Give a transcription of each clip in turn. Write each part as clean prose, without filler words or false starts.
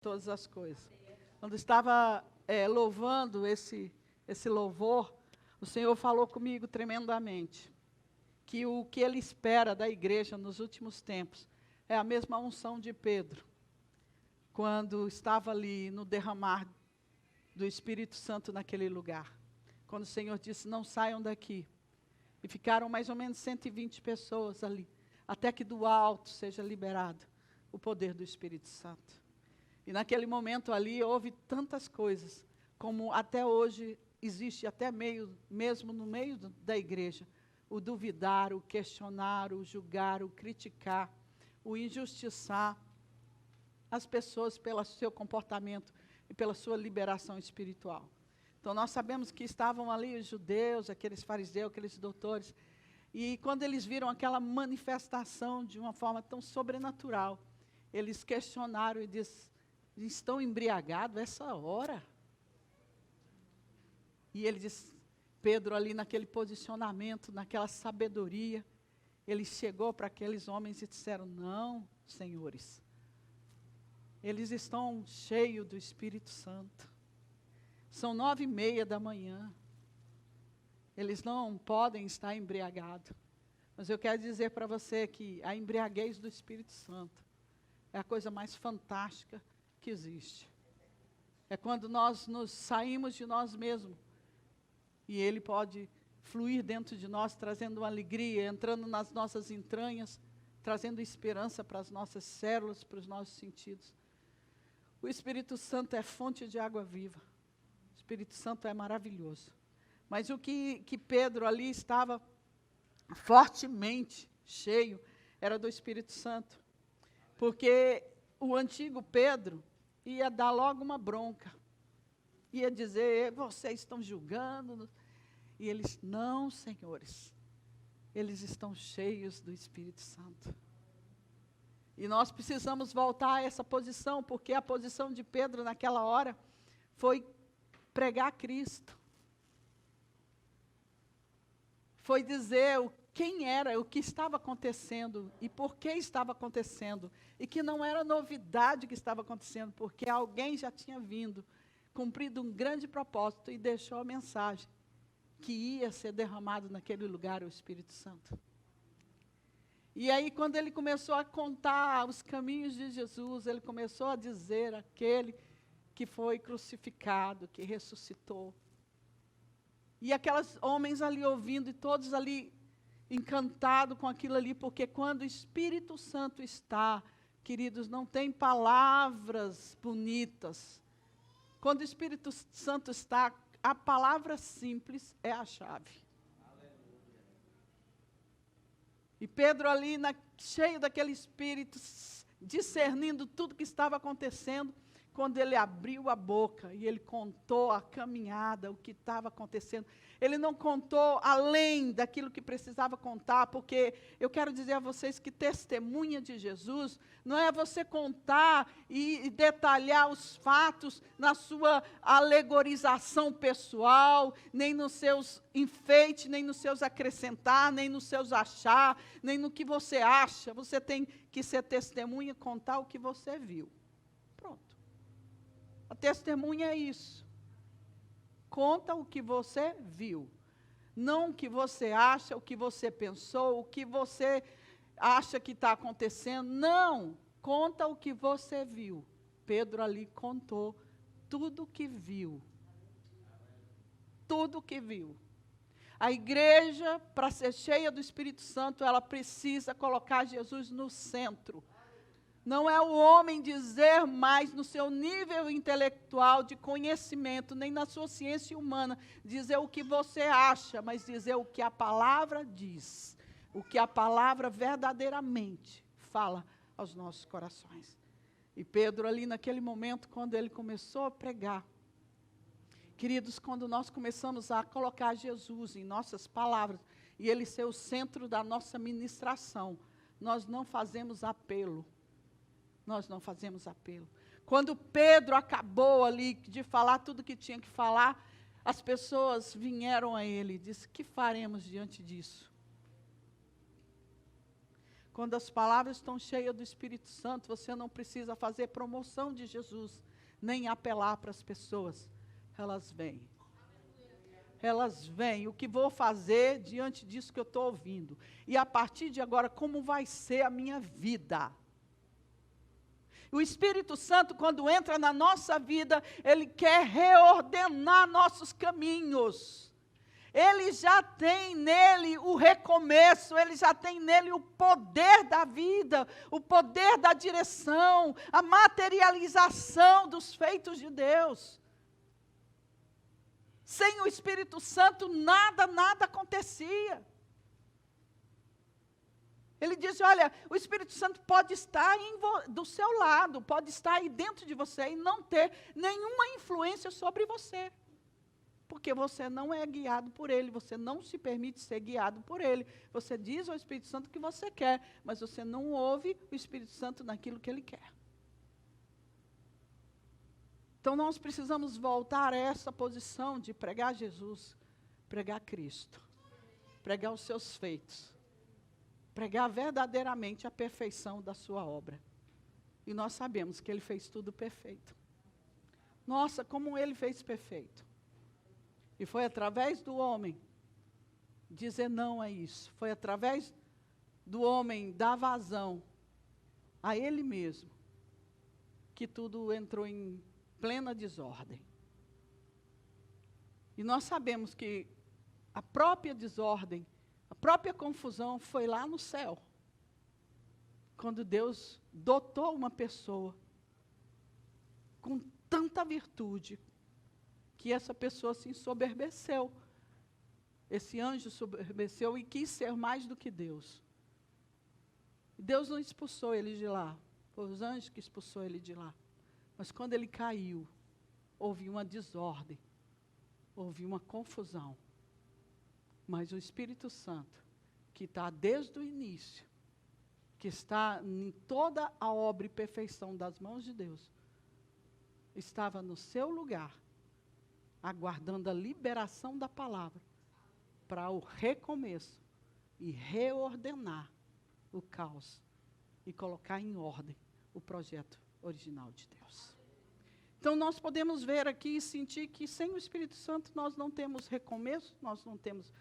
Todas as coisas. Quando estava louvando esse louvor, o Senhor falou comigo tremendamente, que o que Ele espera da igreja nos últimos tempos é a mesma unção de Pedro, quando estava ali no derramar do Espírito Santo naquele lugar. Quando o Senhor disse, não saiam daqui. E ficaram mais ou menos 120 pessoas ali, até que do alto seja liberado o poder do Espírito Santo. E naquele momento ali houve tantas coisas, como até hoje existe até mesmo no meio da igreja, o duvidar, o questionar, o julgar, o criticar, o injustiçar as pessoas pelo seu comportamento e pela sua liberação espiritual. Então nós sabemos que estavam ali os judeus, aqueles fariseus, aqueles doutores, e quando eles viram aquela manifestação de uma forma tão sobrenatural, eles questionaram e disseram, estão embriagados essa hora? E ele disse, Pedro ali naquele posicionamento, naquela sabedoria, ele chegou para aqueles homens e disseram, não, senhores, eles estão cheios do Espírito Santo. São 9:30 da manhã. Eles não podem estar embriagados. Mas eu quero dizer para você que a embriaguez do Espírito Santo é a coisa mais fantástica que existe. É quando nós nos saímos de nós mesmos e Ele pode fluir dentro de nós, trazendo uma alegria, entrando nas nossas entranhas, trazendo esperança para as nossas células, para os nossos sentidos. O Espírito Santo é fonte de água viva. O Espírito Santo é maravilhoso. Mas o que Pedro ali estava fortemente cheio era do Espírito Santo. Porque o antigo Pedro ia dar logo uma bronca. Ia dizer, vocês estão julgando. E eles, não, senhores. Eles estão cheios do Espírito Santo. E nós precisamos voltar a essa posição, porque a posição de Pedro naquela hora foi pregar Cristo. Foi dizer quem era, o que estava acontecendo e por que estava acontecendo. E que não era novidade que estava acontecendo, porque alguém já tinha vindo, cumprido um grande propósito e deixou a mensagem que ia ser derramado naquele lugar o Espírito Santo. E aí, quando ele começou a contar os caminhos de Jesus, ele começou a dizer aquele que foi crucificado, que ressuscitou. E aqueles homens ali ouvindo, e todos ali encantados com aquilo ali, porque quando o Espírito Santo está, queridos, não tem palavras bonitas. Quando o Espírito Santo está, a palavra simples é a chave. E Pedro ali, cheio daquele Espírito, discernindo tudo que estava acontecendo, quando ele abriu a boca e ele contou a caminhada, o que estava acontecendo. Ele não contou além daquilo que precisava contar, porque eu quero dizer a vocês que testemunha de Jesus não é você contar e detalhar os fatos na sua alegorização pessoal, nem nos seus enfeites, nem nos seus acrescentar, nem nos seus achar, nem no que você acha. Você tem que ser testemunha, contar o que você viu. Pronto. A testemunha é isso. Conta o que você viu. Não o que você acha, o que você pensou, o que você acha que está acontecendo. Não. Conta o que você viu. Pedro ali contou tudo o que viu. Tudo o que viu. A igreja, para ser cheia do Espírito Santo, ela precisa colocar Jesus no centro. Não é o homem dizer mais no seu nível intelectual de conhecimento, nem na sua ciência humana, dizer o que você acha, mas dizer o que a palavra diz, o que a palavra verdadeiramente fala aos nossos corações. E Pedro ali naquele momento, quando ele começou a pregar, queridos, quando nós começamos a colocar Jesus em nossas palavras, e ele ser o centro da nossa ministração, nós não fazemos apelo. Nós não fazemos apelo. Quando Pedro acabou ali de falar tudo que tinha que falar, as pessoas vieram a ele e disseram, que faremos diante disso? Quando as palavras estão cheias do Espírito Santo, você não precisa fazer promoção de Jesus, nem apelar para as pessoas. Elas vêm. Elas vêm. O que vou fazer diante disso que eu estou ouvindo? E a partir de agora, como vai ser a minha vida? O Espírito Santo, quando entra na nossa vida, ele quer reordenar nossos caminhos. Ele já tem nele o recomeço, ele já tem nele o poder da vida, o poder da direção, a materialização dos feitos de Deus. Sem o Espírito Santo, nada acontecia. Ele diz, olha, o Espírito Santo pode estar do seu lado, pode estar aí dentro de você e não ter nenhuma influência sobre você. Porque você não é guiado por ele, você não se permite ser guiado por ele. Você diz ao Espírito Santo o que você quer, mas você não ouve o Espírito Santo naquilo que ele quer. Então nós precisamos voltar a essa posição de pregar Jesus, pregar Cristo, pregar os seus feitos. Pregar verdadeiramente a perfeição da sua obra. E nós sabemos que ele fez tudo perfeito. Nossa, como ele fez perfeito. E foi através do homem dizer não a isso. Foi através do homem dar vazão a ele mesmo que tudo entrou em plena desordem. E nós sabemos que a própria desordem, a própria confusão foi lá no céu, quando Deus dotou uma pessoa com tanta virtude, que essa pessoa se ensoberbeceu. Esse anjo soberbeceu e quis ser mais do que Deus. Deus não expulsou ele de lá, foi os anjos que expulsou ele de lá. Mas quando ele caiu, houve uma desordem, houve uma confusão. Mas o Espírito Santo, que está desde o início, que está em toda a obra e perfeição das mãos de Deus, estava no seu lugar, aguardando a liberação da palavra, para o recomeço e reordenar o caos e colocar em ordem o projeto original de Deus. Então nós podemos ver aqui e sentir que sem o Espírito Santo nós não temos recomeço, nós não temos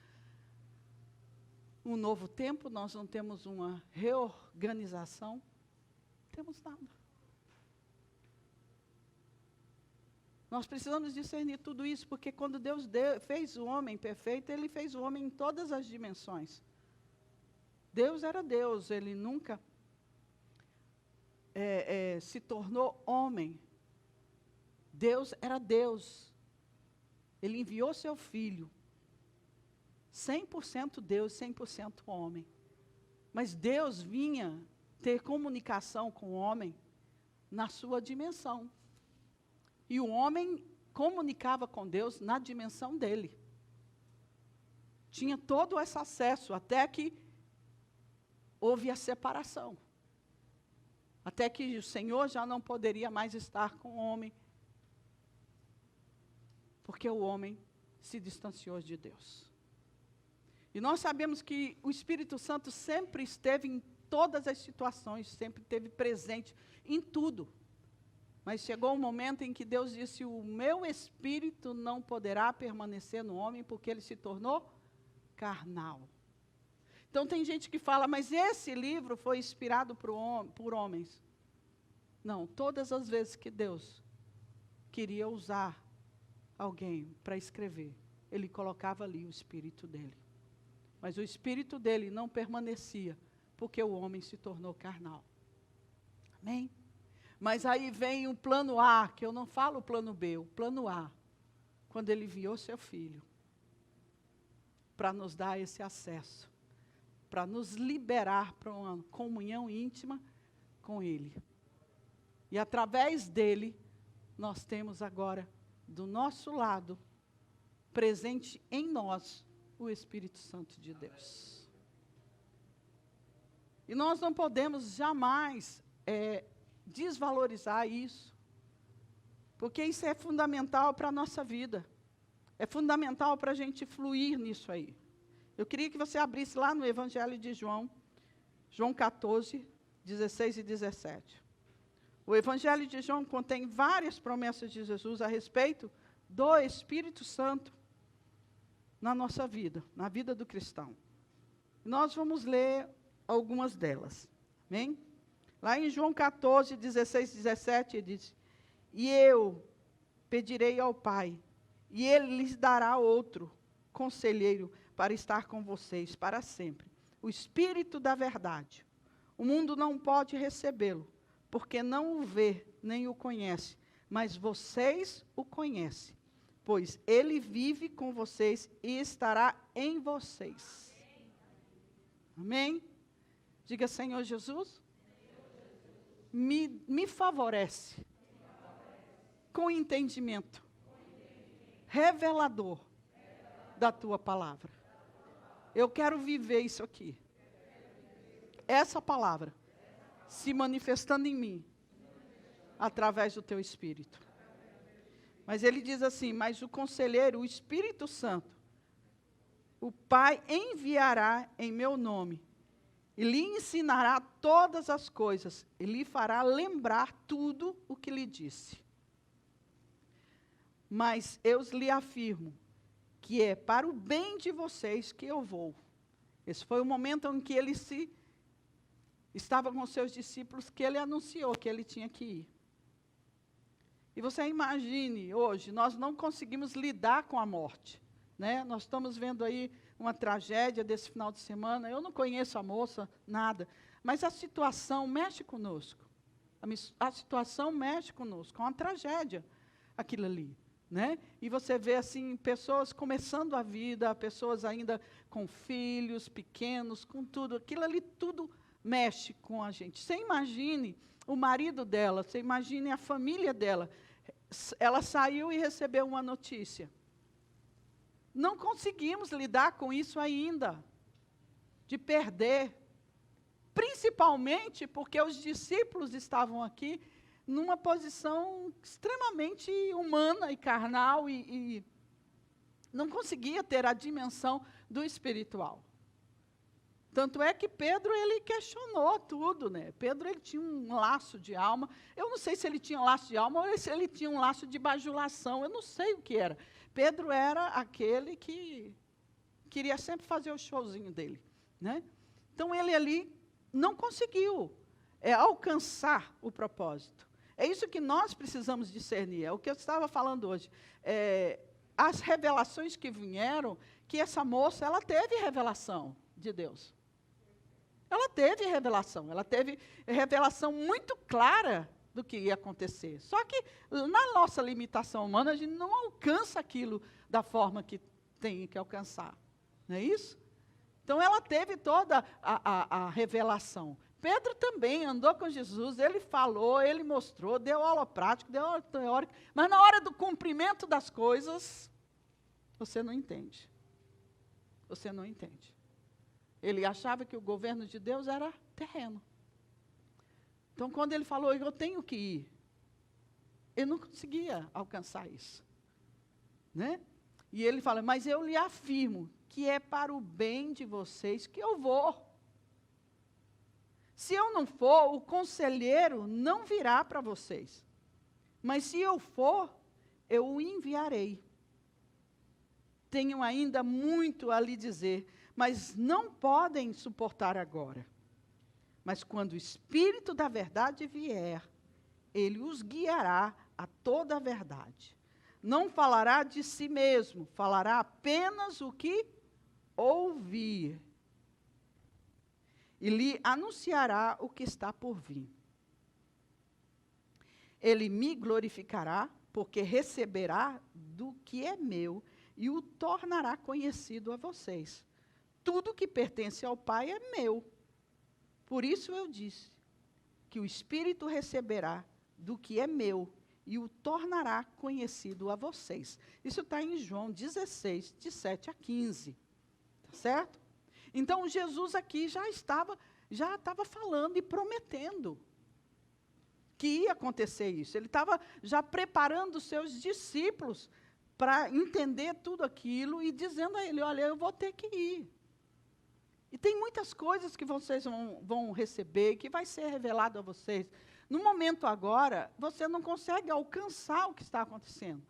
um novo tempo, nós não temos uma reorganização, não temos nada. Nós precisamos discernir tudo isso, porque quando Deus fez o homem perfeito, ele fez o homem em todas as dimensões. Deus era Deus, ele nunca se tornou homem. Deus era Deus. Ele enviou seu Filho, 100% Deus, 100% homem. Mas Deus vinha ter comunicação com o homem na sua dimensão. E o homem comunicava com Deus na dimensão dele. Tinha todo esse acesso, até que houve a separação. Até que o Senhor já não poderia mais estar com o homem, porque o homem se distanciou de Deus. E nós sabemos que o Espírito Santo sempre esteve em todas as situações, sempre esteve presente em tudo. Mas chegou um momento em que Deus disse, o meu Espírito não poderá permanecer no homem, porque ele se tornou carnal. Então tem gente que fala, mas esse livro foi inspirado por homens. Não, todas as vezes que Deus queria usar alguém para escrever, ele colocava ali o Espírito dele. Mas o Espírito dele não permanecia, porque o homem se tornou carnal. Amém? Mas aí vem um plano A, que eu não falo o plano B, o plano A, quando ele enviou seu Filho, para nos dar esse acesso, para nos liberar para uma comunhão íntima com Ele. E através dele, nós temos agora, do nosso lado, presente em nós, o Espírito Santo de Deus. E nós não podemos jamais desvalorizar isso, porque isso é fundamental para a nossa vida, é fundamental para a gente fluir nisso aí. Eu queria que você abrisse lá no Evangelho de João, João 14, 16 e 17. O Evangelho de João contém várias promessas de Jesus a respeito do Espírito Santo na nossa vida, na vida do cristão. Nós vamos ler algumas delas. Amém? Lá em João 14, 16 e 17, ele diz: e eu pedirei ao Pai, e Ele lhes dará outro conselheiro para estar com vocês para sempre. O Espírito da verdade. O mundo não pode recebê-lo, porque não o vê nem o conhece, mas vocês o conhecem, pois Ele vive com vocês e estará em vocês. Amém? Diga: Senhor Jesus, me favorece com entendimento revelador da tua palavra. Eu quero viver isso aqui. Essa palavra se manifestando em mim através do teu Espírito. Mas ele diz assim: mas o conselheiro, o Espírito Santo, o Pai enviará em meu nome e lhe ensinará todas as coisas e lhe fará lembrar tudo o que lhe disse. Mas eu lhe afirmo que é para o bem de vocês que eu vou. Esse foi o momento em que ele estava com seus discípulos, que ele anunciou que ele tinha que ir. E você imagine, hoje, nós não conseguimos lidar com a morte. Né? Nós estamos vendo aí uma tragédia desse final de semana. Eu não conheço a moça, nada. Mas a situação mexe conosco. A situação mexe conosco. É uma tragédia, aquilo ali. Né? E você vê assim, pessoas começando a vida, pessoas ainda com filhos pequenos, com tudo. Aquilo ali tudo mexe com a gente. Você imagine o marido dela, você imagine a família dela. Ela saiu e recebeu uma notícia. Não conseguimos lidar com isso ainda, de perder. Principalmente porque os discípulos estavam aqui numa posição extremamente humana e carnal e não conseguia ter a dimensão do espiritual. Tanto é que Pedro, ele questionou tudo, né? Pedro, ele tinha um laço de alma. Eu não sei se ele tinha um laço de alma ou se ele tinha um laço de bajulação. Eu não sei o que era. Pedro era aquele que queria sempre fazer o showzinho dele, né? Então, ele ali não conseguiu alcançar o propósito. É isso que nós precisamos discernir. É o que eu estava falando hoje. As revelações que vieram, que essa moça, ela teve revelação de Deus. Ela teve revelação muito clara do que ia acontecer. Só que, na nossa limitação humana, a gente não alcança aquilo da forma que tem que alcançar. Não é isso? Então, ela teve toda a revelação. Pedro também andou com Jesus, ele falou, ele mostrou, deu aula prática, deu aula teórica, mas na hora do cumprimento das coisas, você não entende. Você não entende. Ele achava que o governo de Deus era terreno. Então, quando ele falou, eu tenho que ir, ele não conseguia alcançar isso. Né? E ele fala, mas eu lhe afirmo que é para o bem de vocês que eu vou. Se eu não for, o conselheiro não virá para vocês. Mas se eu for, eu o enviarei. Tenho ainda muito a lhe dizer, mas não podem suportar agora. Mas quando o Espírito da verdade vier, ele os guiará a toda a verdade. Não falará de si mesmo, falará apenas o que ouvir. E lhe anunciará o que está por vir. Ele me glorificará, porque receberá do que é meu e o tornará conhecido a vocês. Tudo que pertence ao Pai é meu. Por isso eu disse que o Espírito receberá do que é meu e o tornará conhecido a vocês. Isso está em João 16, de 7 a 15. Tá certo? Então, Jesus aqui já estava falando e prometendo que ia acontecer isso. Ele estava já preparando os seus discípulos para entender tudo aquilo e dizendo a ele, olha, eu vou ter que ir. E tem muitas coisas que vocês vão receber, que vai ser revelado a vocês. No momento agora, você não consegue alcançar o que está acontecendo.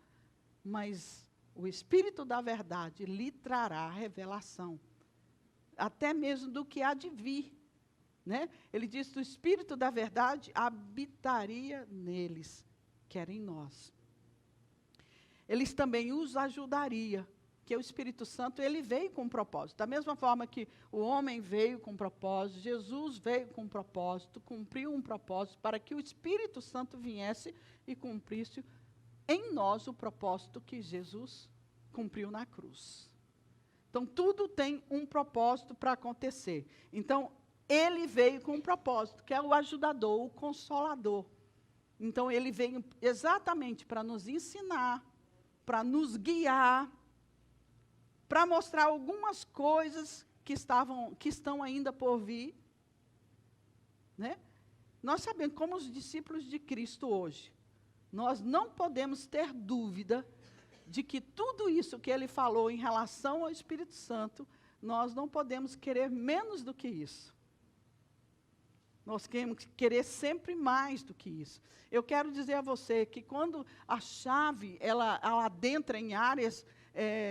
Mas o Espírito da verdade lhe trará revelação. Até mesmo do que há de vir. Né? Ele diz que o Espírito da verdade habitaria neles, que era em nós. Eles também os ajudaria. Que o Espírito Santo, ele veio com um propósito. Da mesma forma que o homem veio com um propósito, Jesus veio com um propósito, cumpriu um propósito, para que o Espírito Santo viesse e cumprisse em nós o propósito que Jesus cumpriu na cruz. Então, tudo tem um propósito para acontecer. Então, ele veio com um propósito, que é o ajudador, o consolador. Então, ele veio exatamente para nos ensinar, para nos guiar, para mostrar algumas coisas que estão ainda por vir. Né? Nós sabemos, como os discípulos de Cristo hoje, nós não podemos ter dúvida de que tudo isso que ele falou em relação ao Espírito Santo, nós não podemos querer menos do que isso. Nós queremos querer sempre mais do que isso. Eu quero dizer a você que quando a chave ela adentra em áreas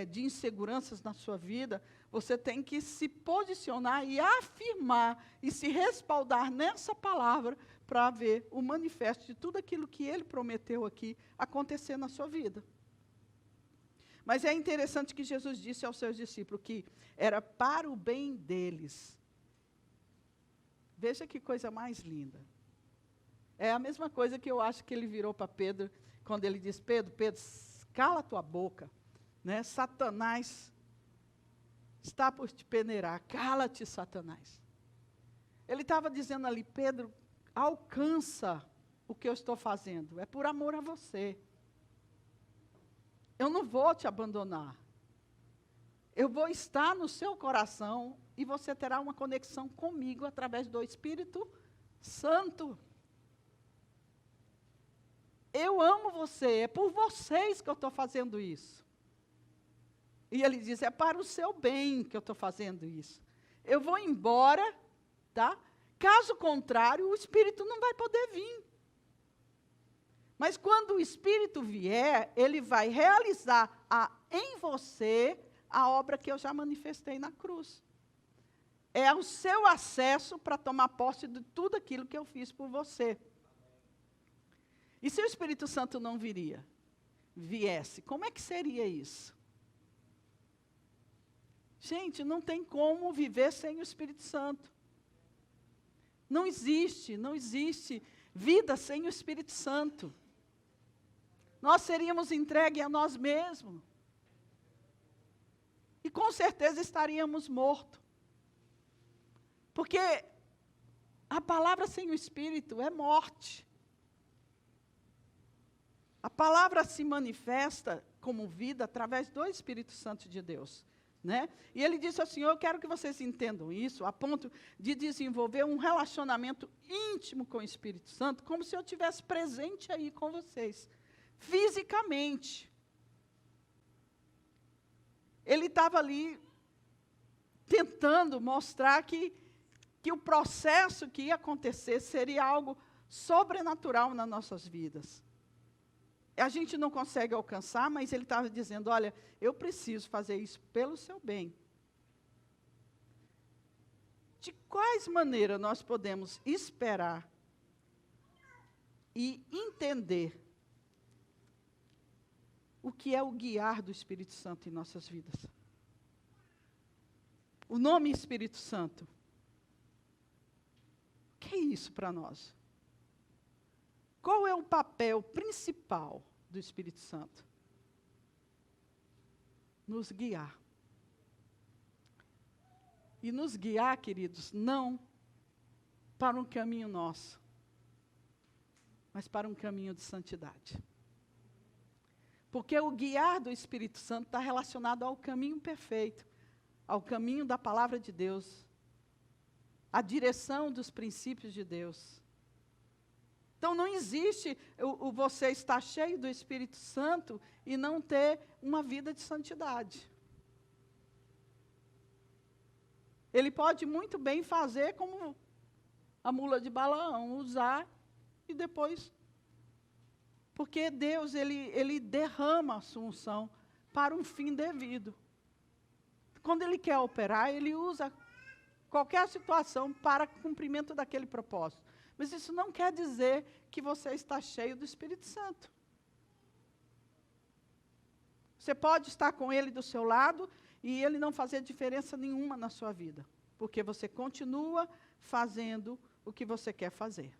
de inseguranças na sua vida, você tem que se posicionar e afirmar e se respaldar nessa palavra para ver o manifesto de tudo aquilo que ele prometeu aqui acontecer na sua vida. Mas é interessante que Jesus disse aos seus discípulos que era para o bem deles. Veja que coisa mais linda. É a mesma coisa que eu acho que ele virou para Pedro, quando ele diz, Pedro, cala a tua boca. Né? Satanás está por te peneirar. Cala-te, Satanás. Ele estava dizendo ali, Pedro, alcança o que eu estou fazendo. É por amor a você. Eu não vou te abandonar. Eu vou estar no seu coração e você terá uma conexão comigo através do Espírito Santo. Eu amo você, é por vocês que eu estou fazendo isso. E ele diz, é para o seu bem que eu estou fazendo isso. Eu vou embora, tá? Caso contrário, o Espírito não vai poder vir. Mas quando o Espírito vier, ele vai realizar em você a obra que eu já manifestei na cruz. É o seu acesso para tomar posse de tudo aquilo que eu fiz por você. E se o Espírito Santo não viesse, como é que seria isso? Gente, não tem como viver sem o Espírito Santo. Não existe vida sem o Espírito Santo. Nós seríamos entregues a nós mesmos. E com certeza estaríamos mortos. Porque a palavra sem o Espírito é morte. A palavra se manifesta como vida através do Espírito Santo de Deus. Né? E ele disse assim, eu quero que vocês entendam isso, a ponto de desenvolver um relacionamento íntimo com o Espírito Santo, como se eu estivesse presente aí com vocês, fisicamente. Ele estava ali tentando mostrar que o processo que ia acontecer seria algo sobrenatural nas nossas vidas. A gente não consegue alcançar, mas ele estava dizendo, olha, eu preciso fazer isso pelo seu bem. De quais maneiras nós podemos esperar e entender o que é o guiar do Espírito Santo em nossas vidas? O nome Espírito Santo. O que é isso para nós? Qual é o papel principal do Espírito Santo? Nos guiar. E nos guiar, queridos, não para um caminho nosso, mas para um caminho de santidade. Porque o guiar do Espírito Santo está relacionado ao caminho perfeito, ao caminho da palavra de Deus, à direção dos princípios de Deus. Então, não existe você estar cheio do Espírito Santo e não ter uma vida de santidade. Ele pode muito bem fazer como a mula de Balaão, usar e depois... Porque Deus, ele derrama a sua unção para um fim devido. Quando Ele quer operar, Ele usa qualquer situação para cumprimento daquele propósito. Mas isso não quer dizer que você está cheio do Espírito Santo. Você pode estar com Ele do seu lado e Ele não fazer diferença nenhuma na sua vida. Porque você continua fazendo o que você quer fazer.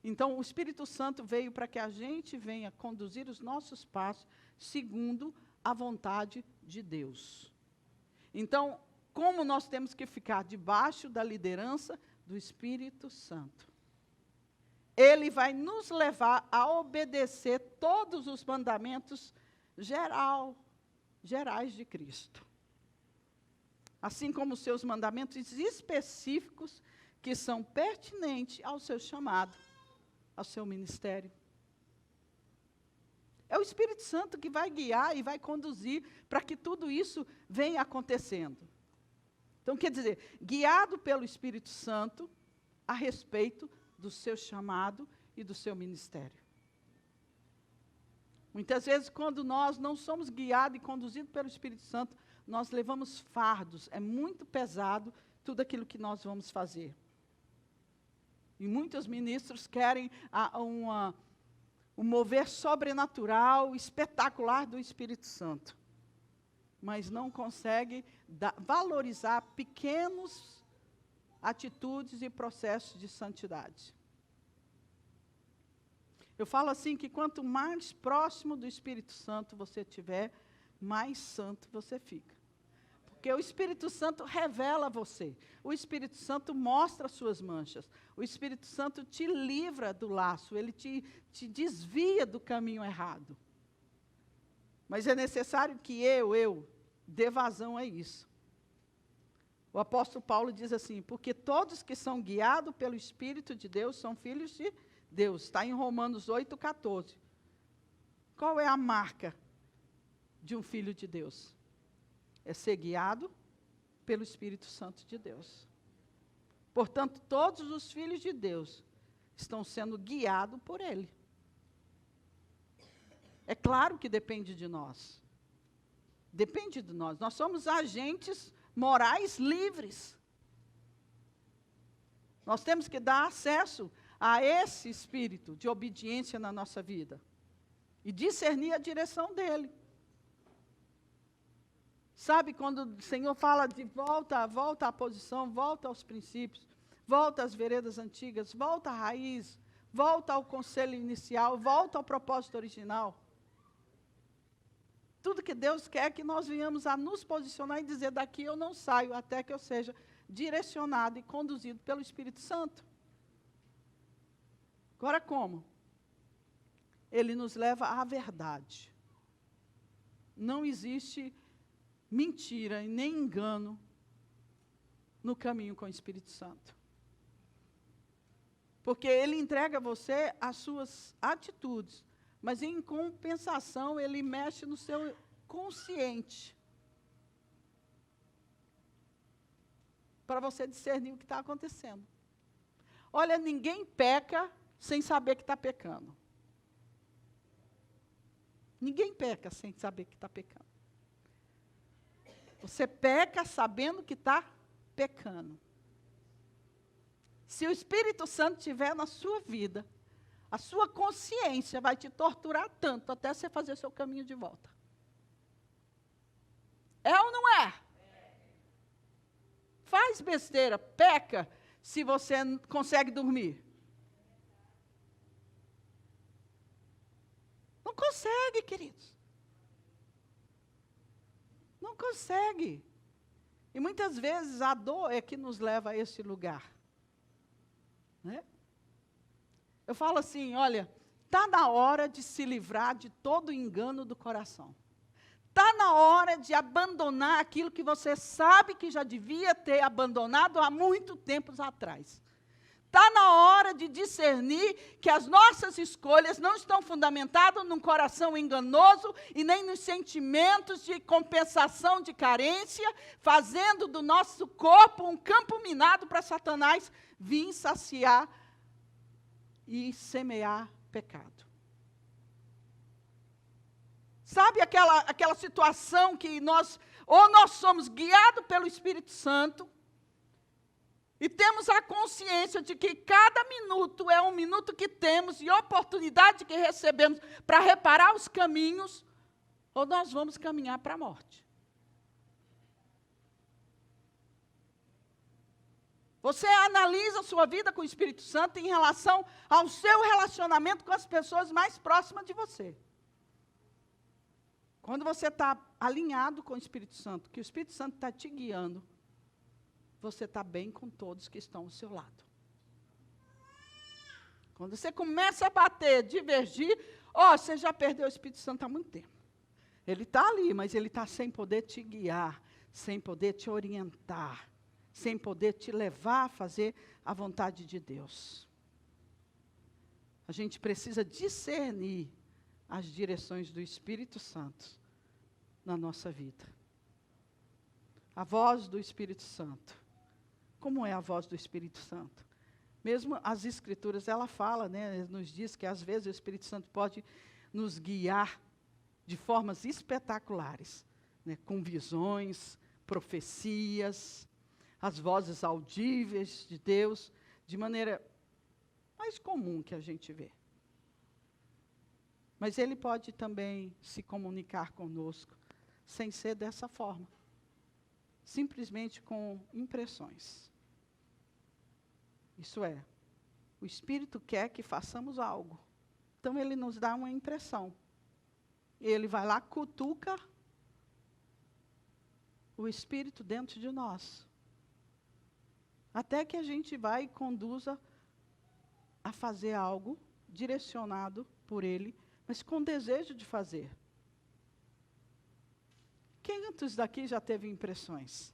Então, o Espírito Santo veio para que a gente venha conduzir os nossos passos segundo a vontade de Deus. Então, como nós temos que ficar debaixo da liderança do Espírito Santo? Ele vai nos levar a obedecer todos os mandamentos gerais de Cristo. Assim como os seus mandamentos específicos que são pertinentes ao seu chamado, ao seu ministério. É o Espírito Santo que vai guiar e vai conduzir para que tudo isso venha acontecendo. Então, quer dizer, guiado pelo Espírito Santo a respeito do seu chamado e do seu ministério. Muitas vezes, quando nós não somos guiados e conduzidos pelo Espírito Santo, nós levamos fardos, é muito pesado tudo aquilo que nós vamos fazer. E muitos ministros querem um mover sobrenatural, espetacular do Espírito Santo. Mas não conseguem valorizar pequenas atitudes e processos de santidade. Eu falo assim que quanto mais próximo do Espírito Santo você estiver, mais santo você fica. Porque o Espírito Santo revela você. O Espírito Santo mostra as suas manchas. O Espírito Santo te livra do laço. Ele te desvia do caminho errado. Mas é necessário que eu dê vazão a isso. O apóstolo Paulo diz assim, porque todos que são guiados pelo Espírito de Deus são filhos de Deus. Está em Romanos 8,14. Qual é a marca de um filho de Deus? É ser guiado pelo Espírito Santo de Deus. Portanto, todos os filhos de Deus estão sendo guiados por Ele. É claro que depende de nós. Depende de nós. Nós somos agentes morais livres. Nós temos que dar acesso a esse espírito de obediência na nossa vida. E discernir a direção dele. Sabe, quando o Senhor fala de volta à posição, volta aos princípios, volta às veredas antigas, volta à raiz, volta ao conselho inicial, volta ao propósito original. Tudo que Deus quer é que nós venhamos a nos posicionar e dizer, daqui eu não saio, até que eu seja direcionado e conduzido pelo Espírito Santo. Agora como? Ele nos leva à verdade. Não existe mentira e nem engano no caminho com o Espírito Santo. Porque ele entrega a você as suas atitudes, mas em compensação ele mexe no seu consciente. Para você discernir o que está acontecendo. Olha, ninguém peca sem saber que está pecando. Ninguém peca sem saber que está pecando. Você peca sabendo que está pecando. Se o Espírito Santo estiver na sua vida, a sua consciência vai te torturar tanto até você fazer o seu caminho de volta. É ou não é? Faz besteira, peca, se você não consegue dormir. Não consegue, queridos. Não consegue. E muitas vezes a dor é que nos leva a esse lugar. Né? Eu falo assim, olha, está na hora de se livrar de todo o engano do coração. Está na hora de abandonar aquilo que você sabe que já devia ter abandonado há muito tempo atrás. está na hora de discernir que as nossas escolhas não estão fundamentadas num coração enganoso e nem nos sentimentos de compensação de carência, fazendo do nosso corpo um campo minado para Satanás vir saciar e semear pecado. Sabe aquela situação que nós somos guiados pelo Espírito Santo, e temos a consciência de que cada minuto é um minuto que temos e oportunidade que recebemos para reparar os caminhos, ou nós vamos caminhar para a morte. Você analisa a sua vida com o Espírito Santo em relação ao seu relacionamento com as pessoas mais próximas de você. Quando você está alinhado com o Espírito Santo, que o Espírito Santo está te guiando, você está bem com todos que estão ao seu lado. Quando você começa a bater, divergir, você já perdeu o Espírito Santo há muito tempo. Ele está ali, mas ele está sem poder te guiar, sem poder te orientar, sem poder te levar a fazer a vontade de Deus. A gente precisa discernir as direções do Espírito Santo na nossa vida. A voz do Espírito Santo. Como é a voz do Espírito Santo? Mesmo as Escrituras, ela fala, nos diz que às vezes o Espírito Santo pode nos guiar de formas espetaculares, com visões, profecias, as vozes audíveis de Deus, de maneira mais comum que a gente vê. Mas Ele pode também se comunicar conosco, sem ser dessa forma. Simplesmente com impressões. Isso é, o Espírito quer que façamos algo. Então, Ele nos dá uma impressão. Ele vai lá, cutuca o Espírito dentro de nós. Até que a gente vai e conduza a fazer algo direcionado por Ele, mas com desejo de fazer. Quantos daqui já teve impressões?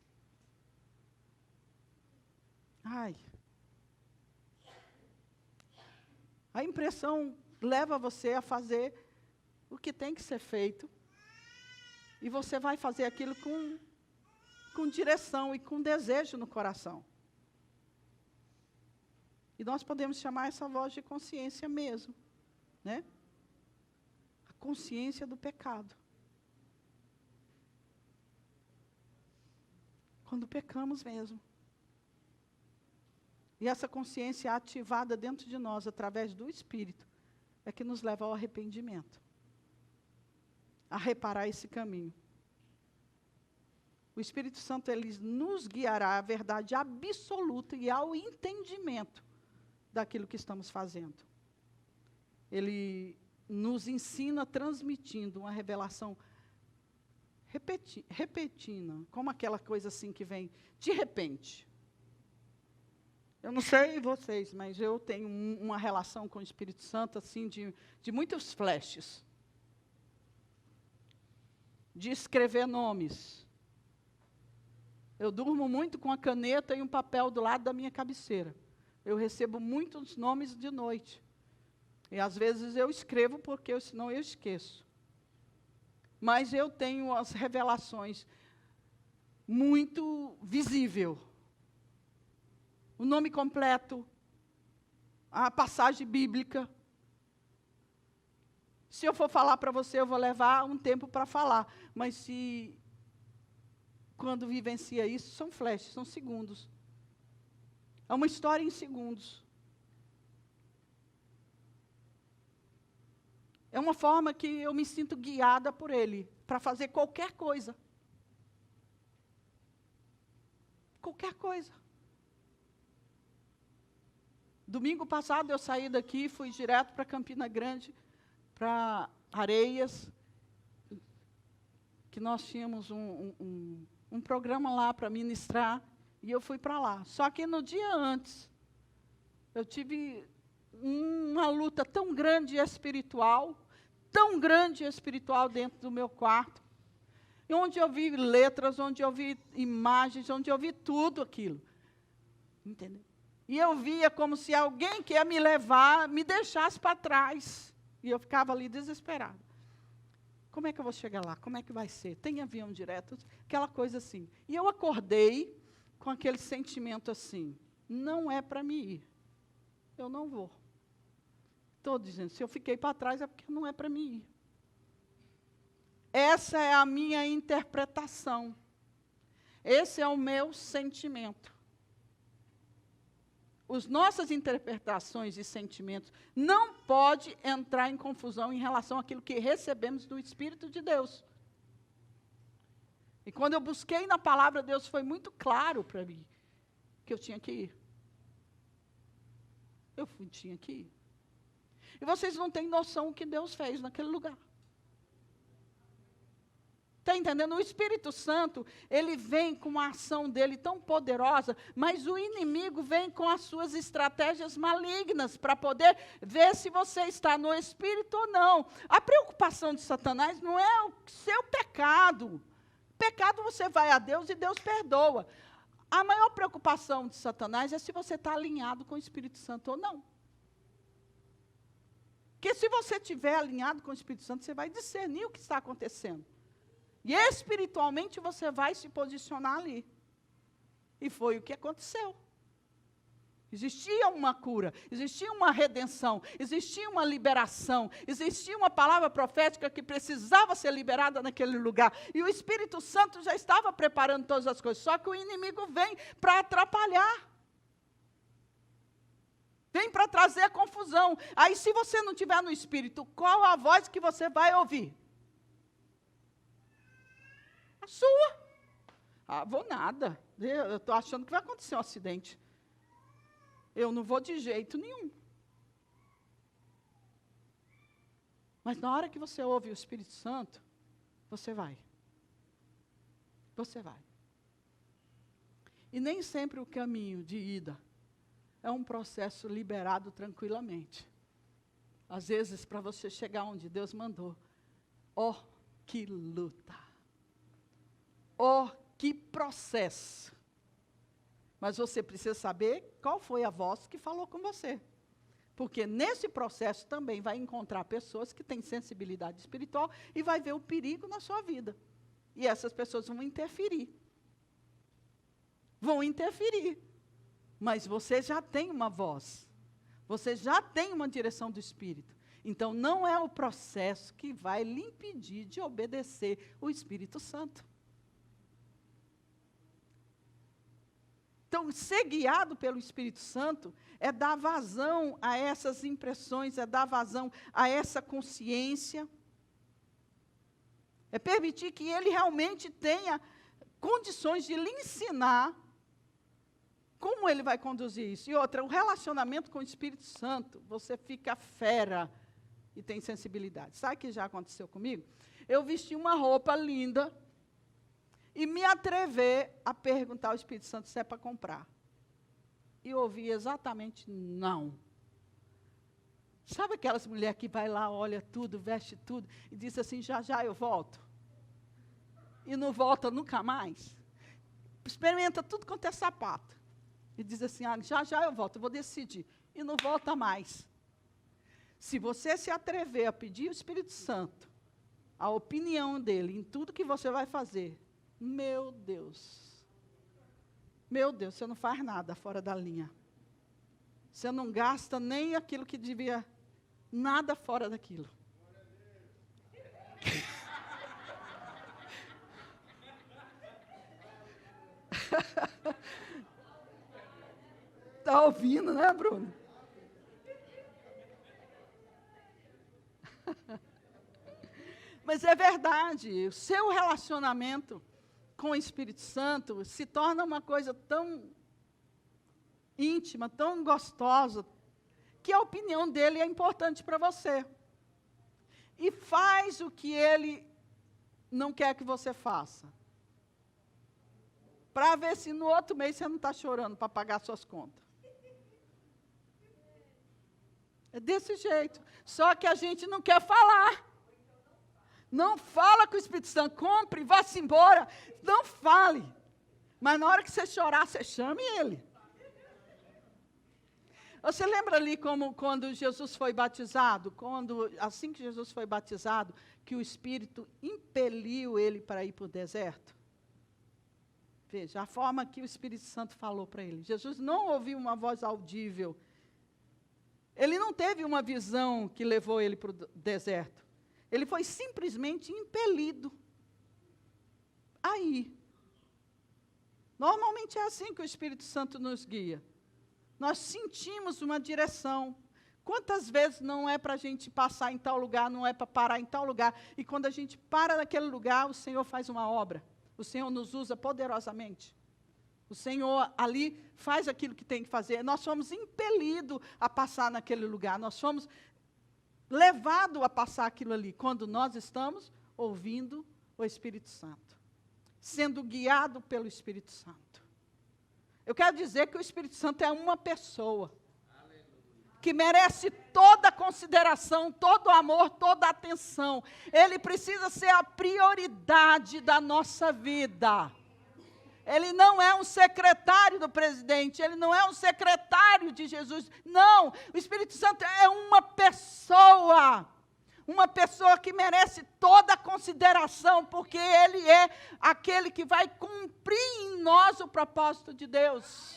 A impressão leva você a fazer o que tem que ser feito, e você vai fazer aquilo com direção e com desejo no coração. E nós podemos chamar essa voz de consciência mesmo, A consciência do pecado. Quando pecamos mesmo. E essa consciência ativada dentro de nós, através do Espírito, é que nos leva ao arrependimento. A reparar esse caminho. O Espírito Santo, ele nos guiará à verdade absoluta e ao entendimento daquilo que estamos fazendo. Ele nos ensina transmitindo uma revelação repetida, como aquela coisa assim que vem de repente. Eu não sei vocês, mas eu tenho uma relação com o Espírito Santo assim de muitos flashes. De escrever nomes. Eu durmo muito com a caneta e um papel do lado da minha cabeceira. Eu recebo muitos nomes de noite. E às vezes eu escrevo porque senão eu esqueço. Mas eu tenho as revelações muito visível. O nome completo, a passagem bíblica. Se eu for falar para você, eu vou levar um tempo para falar. Mas quando vivencia isso, são flashes, são segundos. É uma história em segundos. É uma forma que eu me sinto guiada por Ele, para fazer qualquer coisa. Qualquer coisa. Domingo passado eu saí daqui, fui direto para Campina Grande, para Areias, que nós tínhamos um programa lá para ministrar, e eu fui para lá. Só que no dia antes, eu tive uma luta tão grande espiritual dentro do meu quarto, onde eu vi letras, onde eu vi imagens, onde eu vi tudo aquilo. Entendeu? E eu via como se alguém que ia me levar, me deixasse para trás. E eu ficava ali desesperada. Como é que eu vou chegar lá? Como é que vai ser? Tem avião direto? Aquela coisa assim. E eu acordei com aquele sentimento assim, não é para mim ir. Eu não vou. Estou dizendo, se eu fiquei para trás é porque não é para mim ir. Essa é a minha interpretação. Esse é o meu sentimento. As nossas interpretações e sentimentos não podem entrar em confusão em relação àquilo que recebemos do Espírito de Deus. E quando eu busquei na palavra, Deus foi muito claro para mim que eu tinha que ir. Tinha que ir. E vocês não têm noção o que Deus fez naquele lugar. Está entendendo? O Espírito Santo, ele vem com uma ação dele tão poderosa, mas o inimigo vem com as suas estratégias malignas para poder ver se você está no Espírito ou não. A preocupação de Satanás não é o seu pecado. Pecado você vai a Deus e Deus perdoa. A maior preocupação de Satanás é se você está alinhado com o Espírito Santo ou não. Porque se você estiver alinhado com o Espírito Santo, você vai discernir o que está acontecendo. E espiritualmente você vai se posicionar ali. E foi o que aconteceu. Existia uma cura, existia uma redenção, existia uma liberação, existia uma palavra profética que precisava ser liberada naquele lugar. E o Espírito Santo já estava preparando todas as coisas, só que o inimigo vem para atrapalhar. Vem para trazer confusão. Aí se você não estiver no Espírito, qual a voz que você vai ouvir? A sua. Ah, vou nada. Eu estou achando que vai acontecer um acidente. Eu não vou de jeito nenhum. Mas na hora que você ouve o Espírito Santo, você vai. Você vai. E nem sempre o caminho de ida é um processo liberado tranquilamente. Às vezes, para você chegar onde Deus mandou, ó, que luta. Oh, que processo. Mas você precisa saber qual foi a voz que falou com você. Porque nesse processo também vai encontrar pessoas que têm sensibilidade espiritual e vai ver o perigo na sua vida. E essas pessoas vão interferir. Vão interferir. Mas você já tem uma voz. Você já tem uma direção do Espírito. Então não é o processo que vai lhe impedir de obedecer o Espírito Santo. Então, ser guiado pelo Espírito Santo é dar vazão a essas impressões, é dar vazão a essa consciência. É permitir que ele realmente tenha condições de lhe ensinar como ele vai conduzir isso. E outra, o relacionamento com o Espírito Santo, você fica fera e tem sensibilidade. Sabe o que já aconteceu comigo? Eu vesti uma roupa linda, e me atrever a perguntar ao Espírito Santo se é para comprar. E ouvi exatamente não. Sabe aquelas mulheres que vai lá, olha tudo, veste tudo, e diz assim, já já eu volto. E não volta nunca mais. Experimenta tudo quanto é sapato. E diz assim, já já eu volto, eu vou decidir. E não volta mais. Se você se atrever a pedir ao Espírito Santo, a opinião dele em tudo que você vai fazer, meu Deus, você não faz nada fora da linha. Você não gasta nem aquilo que devia, nada fora daquilo. Está ouvindo, né, Bruno? Mas é verdade, o seu relacionamento com o Espírito Santo se torna uma coisa tão íntima, tão gostosa, que a opinião dele é importante para você. E faz o que ele não quer que você faça. Para ver se no outro mês você não está chorando para pagar suas contas. É desse jeito. Só que a gente não quer falar. Não fala com o Espírito Santo, compre, vá-se embora. Não fale. Mas na hora que você chorar, você chame ele. Você lembra ali como quando Jesus foi batizado? Assim que Jesus foi batizado, que o Espírito impeliu ele para ir para o deserto? Veja, a forma que o Espírito Santo falou para ele. Jesus não ouviu uma voz audível. Ele não teve uma visão que levou ele para o deserto. Ele foi simplesmente impelido a ir. Normalmente é assim que o Espírito Santo nos guia. Nós sentimos uma direção. Quantas vezes não é para a gente passar em tal lugar, não é para parar em tal lugar, e quando a gente para naquele lugar, o Senhor faz uma obra. O Senhor nos usa poderosamente. O Senhor ali faz aquilo que tem que fazer. Nós somos impelidos a passar naquele lugar. Nós somos levados a passar aquilo ali, quando nós estamos ouvindo o Espírito Santo. Sendo guiado pelo Espírito Santo. Eu quero dizer que o Espírito Santo é uma pessoa que merece toda a consideração, todo o amor, toda a atenção. Ele precisa ser a prioridade da nossa vida. Ele não é um secretário do presidente, ele não é um secretário de Jesus. Não, o Espírito Santo é uma pessoa. Uma pessoa que merece toda a consideração, porque ele é aquele que vai cumprir em nós o propósito de Deus.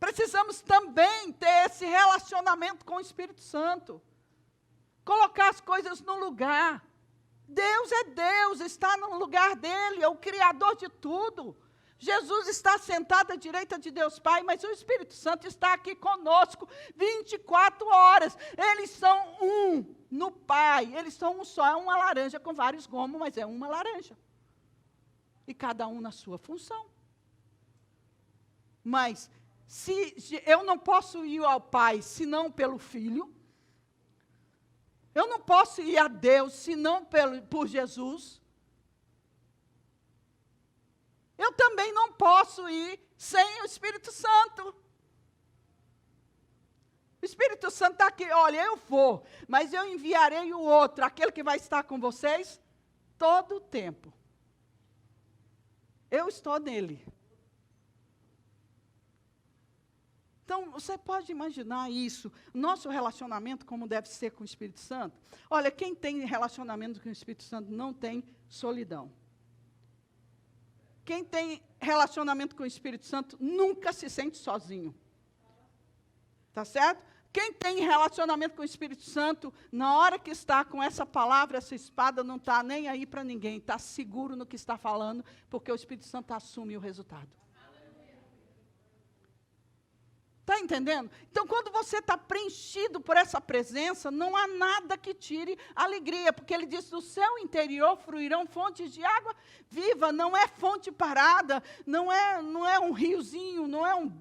Precisamos também ter esse relacionamento com o Espírito Santo. Colocar as coisas no lugar. Deus é Deus, está no lugar dele, é o Criador de tudo. Jesus está sentado à direita de Deus Pai, mas o Espírito Santo está aqui conosco 24 horas. Eles são um no Pai, eles são um só, é uma laranja com vários gomos, mas é uma laranja. E cada um na sua função. Mas, se eu não posso ir ao Pai, senão pelo Filho. Eu não posso ir a Deus, senão por Jesus. Eu também não posso ir sem o Espírito Santo. O Espírito Santo está aqui, olha, eu vou, mas eu enviarei o outro, aquele que vai estar com vocês, todo o tempo. Eu estou nele. Então, você pode imaginar isso, nosso relacionamento como deve ser com o Espírito Santo? Olha, quem tem relacionamento com o Espírito Santo não tem solidão. Quem tem relacionamento com o Espírito Santo nunca se sente sozinho. Tá certo? Quem tem relacionamento com o Espírito Santo, na hora que está com essa palavra, essa espada, não está nem aí para ninguém. Está seguro no que está falando, porque o Espírito Santo assume o resultado. Está entendendo? Então, quando você está preenchido por essa presença, não há nada que tire a alegria, porque ele diz, do seu interior fluirão fontes de água viva, não é fonte parada, não é um riozinho, não é um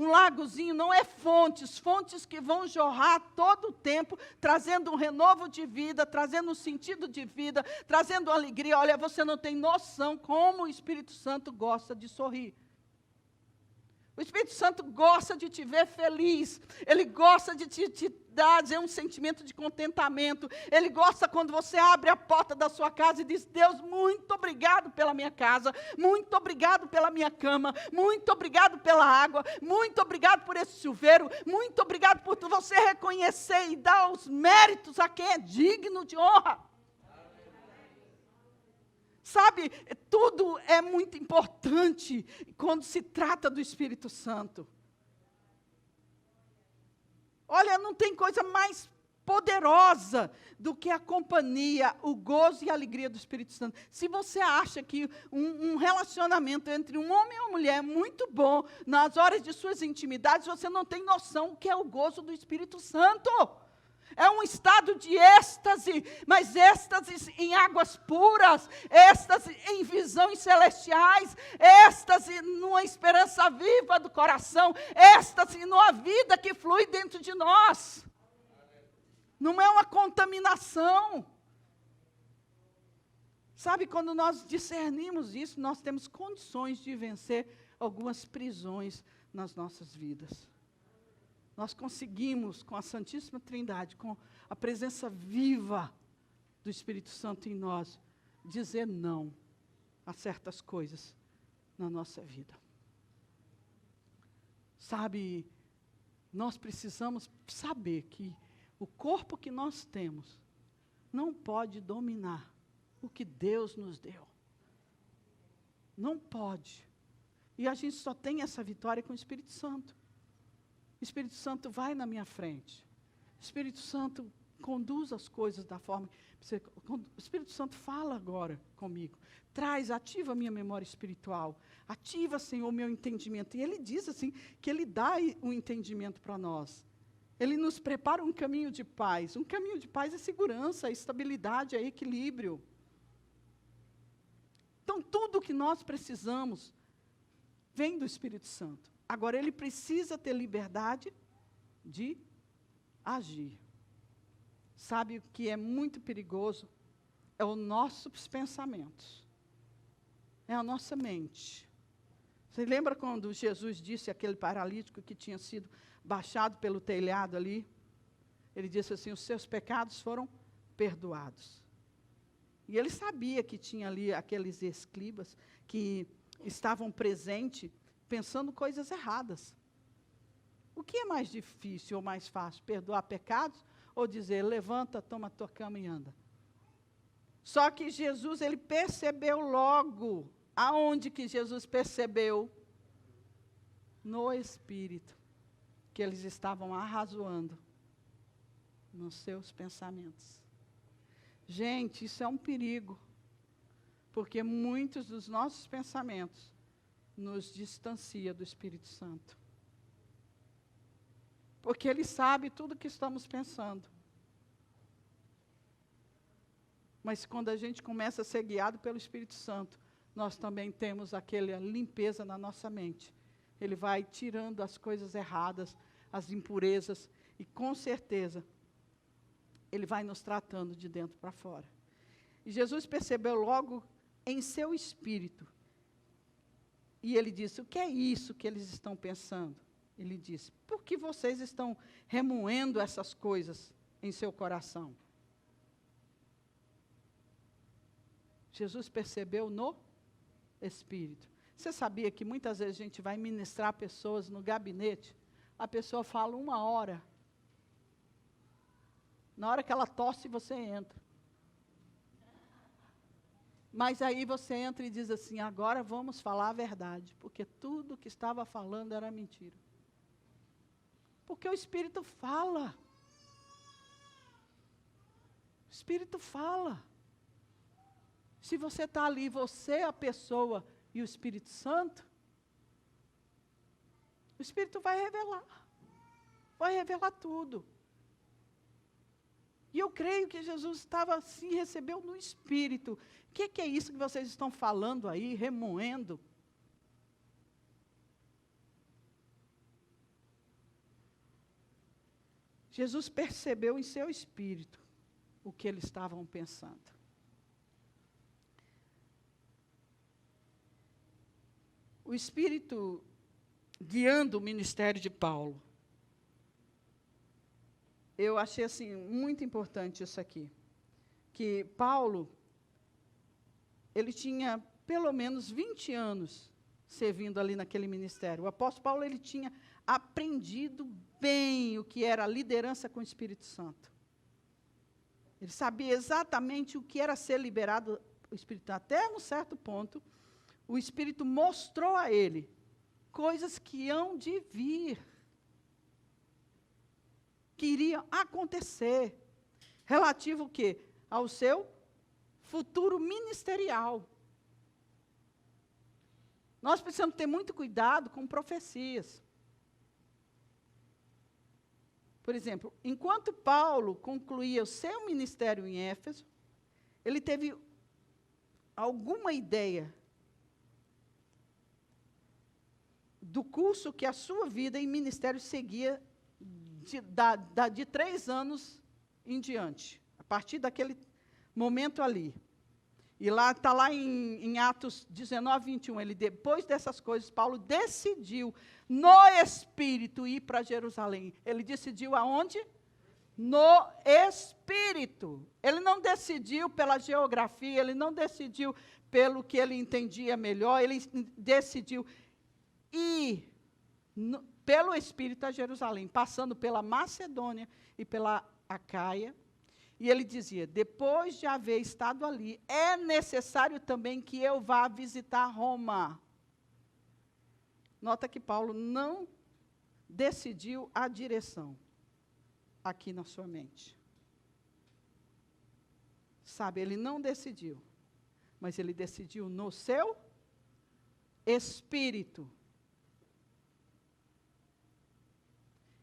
lagozinho, não é fontes que vão jorrar todo o tempo, trazendo um renovo de vida, trazendo um sentido de vida, trazendo alegria. Olha, você não tem noção como o Espírito Santo gosta de sorrir. O Espírito Santo gosta de te ver feliz. Ele gosta de te dar um sentimento de contentamento. Ele gosta quando você abre a porta da sua casa e diz, Deus, muito obrigado pela minha casa, muito obrigado pela minha cama, muito obrigado pela água, muito obrigado por esse chuveiro, muito obrigado por você reconhecer e dar os méritos a quem é digno de honra. Sabe, tudo é muito importante quando se trata do Espírito Santo. Olha, não tem coisa mais poderosa do que a companhia, o gozo e a alegria do Espírito Santo. Se você acha que um relacionamento entre um homem e uma mulher é muito bom nas horas de suas intimidades, você não tem noção o que é o gozo do Espírito Santo. É um estado de êxtase, mas êxtase em águas puras, êxtase em visões celestiais, êxtase numa esperança viva do coração, êxtase numa vida que flui dentro de nós. Não é uma contaminação. Sabe, quando nós discernimos isso, nós temos condições de vencer algumas prisões nas nossas vidas. Nós conseguimos, com a Santíssima Trindade, com a presença viva do Espírito Santo em nós, dizer não a certas coisas na nossa vida. Sabe, nós precisamos saber que o corpo que nós temos não pode dominar o que Deus nos deu. Não pode. E a gente só tem essa vitória com o Espírito Santo. O Espírito Santo vai na minha frente. O Espírito Santo conduz as coisas da forma. O Espírito Santo fala agora comigo. Ativa a minha memória espiritual. Ativa, Senhor, o meu entendimento. E Ele diz assim, que Ele dá o entendimento para nós. Ele nos prepara um caminho de paz. Um caminho de paz é segurança, é estabilidade, é equilíbrio. Então, tudo o que nós precisamos vem do Espírito Santo. Agora, ele precisa ter liberdade de agir. Sabe o que é muito perigoso? É os nossos pensamentos. É a nossa mente. Você lembra quando Jesus disse àquele paralítico que tinha sido baixado pelo telhado ali? Ele disse assim, os seus pecados foram perdoados. E ele sabia que tinha ali aqueles escribas que estavam presentes pensando coisas erradas. O que é mais difícil ou mais fácil? Perdoar pecados ou dizer, levanta, toma a tua cama e anda? Só que Jesus, ele percebeu logo. Aonde que Jesus percebeu? No Espírito. Que eles estavam arrazoando nos seus pensamentos. Gente, isso é um perigo. Porque muitos dos nossos pensamentos nos distancia do Espírito Santo. Porque Ele sabe tudo o que estamos pensando. Mas quando a gente começa a ser guiado pelo Espírito Santo, nós também temos aquela limpeza na nossa mente. Ele vai tirando as coisas erradas, as impurezas, e com certeza, Ele vai nos tratando de dentro para fora. E Jesus percebeu logo em seu espírito. E Ele disse, o que é isso que eles estão pensando? Ele disse, por que vocês estão remoendo essas coisas em seu coração? Jesus percebeu no Espírito. Você sabia que muitas vezes a gente vai ministrar pessoas no gabinete, a pessoa fala 1 hora. Na hora que ela tosse, você entra. Mas aí você entra e diz assim, agora vamos falar a verdade, porque tudo que estava falando era mentira. Porque o Espírito fala. O Espírito fala. Se você está ali, você é a pessoa e o Espírito Santo, o Espírito vai revelar tudo. E eu creio que Jesus estava assim, recebeu no Espírito. O que é isso que vocês estão falando aí, remoendo? Jesus percebeu em seu espírito o que eles estavam pensando. O Espírito guiando o ministério de Paulo. Eu achei assim, muito importante isso aqui. Que Paulo, ele tinha pelo menos 20 anos servindo ali naquele ministério. O apóstolo Paulo, ele tinha aprendido bem o que era a liderança com o Espírito Santo. Ele sabia exatamente o que era ser liberado o Espírito. Até um certo ponto, o Espírito mostrou a ele coisas que hão de vir, que iriam acontecer, relativo o quê? Ao seu futuro ministerial. Nós precisamos ter muito cuidado com profecias. Por exemplo, enquanto Paulo concluía o seu ministério em Éfeso, ele teve alguma ideia do curso que a sua vida em ministério seguia de 3 anos em diante, a partir daquele momento ali. E lá está lá em Atos 19, 21, depois dessas coisas, Paulo decidiu, no Espírito, ir para Jerusalém. Ele decidiu aonde? No Espírito. Ele não decidiu pela geografia, ele não decidiu pelo que ele entendia melhor, ele decidiu ir pelo Espírito a Jerusalém, passando pela Macedônia e pela Acaia. E ele dizia, depois de haver estado ali, é necessário também que eu vá visitar Roma. Nota que Paulo não decidiu a direção aqui na sua mente. Sabe, ele não decidiu, mas ele decidiu no seu espírito.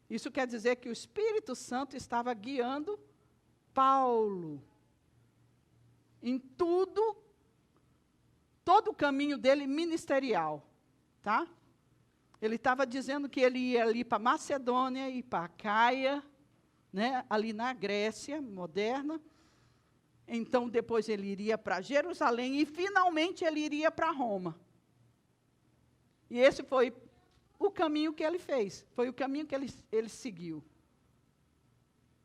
Isso quer dizer que o Espírito Santo estava guiando Paulo em tudo, todo o caminho dele ministerial, tá? Ele estava dizendo que ele ia ali para Macedônia e para Acaia, né, ali na Grécia moderna. Então, depois ele iria para Jerusalém e, finalmente, ele iria para Roma. E esse foi o caminho que ele fez, foi o caminho que ele seguiu.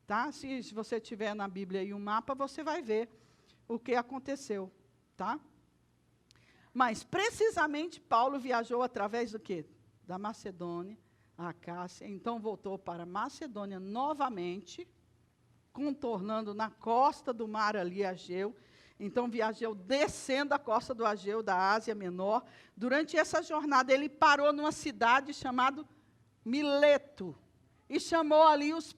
Tá? Se você tiver na Bíblia aí um mapa, você vai ver o que aconteceu. Tá? Mas, precisamente, Paulo viajou através do quê? Da Macedônia, a Acácia, então voltou para Macedônia novamente, contornando na costa do mar ali, Egeu. Então, viajou descendo a costa do Egeu, da Ásia Menor. Durante essa jornada, ele parou numa cidade chamada Mileto, e chamou ali os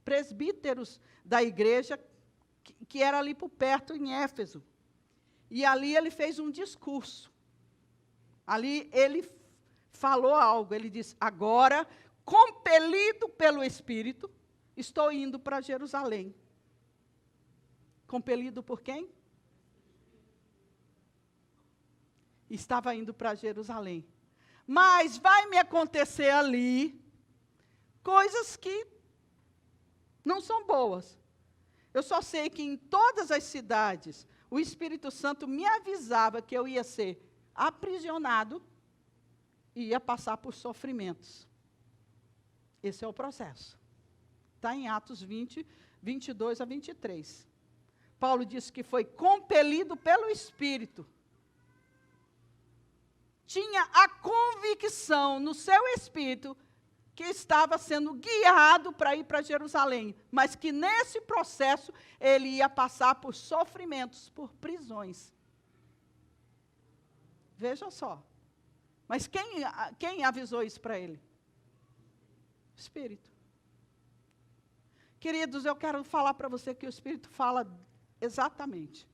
presbíteros da igreja, que era ali por perto, em Éfeso. E ali ele fez um discurso. Ali ele falou algo, ele disse, agora, compelido pelo Espírito, estou indo para Jerusalém. Compelido por quem? Estava indo para Jerusalém. Mas vai me acontecer ali coisas que não são boas. Eu só sei que em todas as cidades, o Espírito Santo me avisava que eu ia ser aprisionado e ia passar por sofrimentos. Esse é o processo. Está em Atos 20, 22 a 23. Paulo disse que foi compelido pelo Espírito. Tinha a convicção no seu espírito que estava sendo guiado para ir para Jerusalém, mas que nesse processo ele ia passar por sofrimentos, por prisões. Veja só. Mas quem avisou isso para ele? O Espírito. Queridos, eu quero falar para você que o Espírito fala exatamente.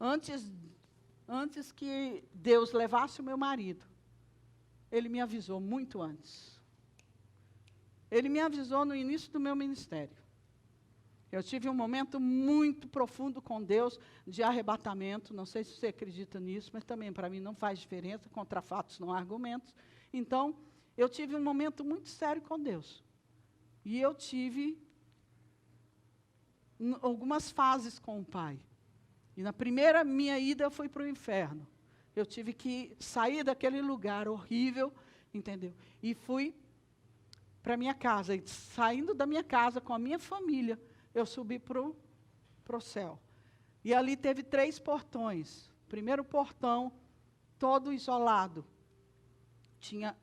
Antes que Deus levasse o meu marido, ele me avisou muito antes. Ele me avisou no início do meu ministério. Eu tive um momento muito profundo com Deus, de arrebatamento. Não sei se você acredita nisso, mas também para mim não faz diferença. Contra fatos não há argumentos. Então, eu tive um momento muito sério com Deus. E eu tive algumas fases com o Pai. E na primeira minha ida eu fui para o inferno. Eu tive que sair daquele lugar horrível, entendeu? E fui para a minha casa. E saindo da minha casa com a minha família, eu subi para o céu. E ali teve 3 portões. Primeiro portão, todo isolado. Tinha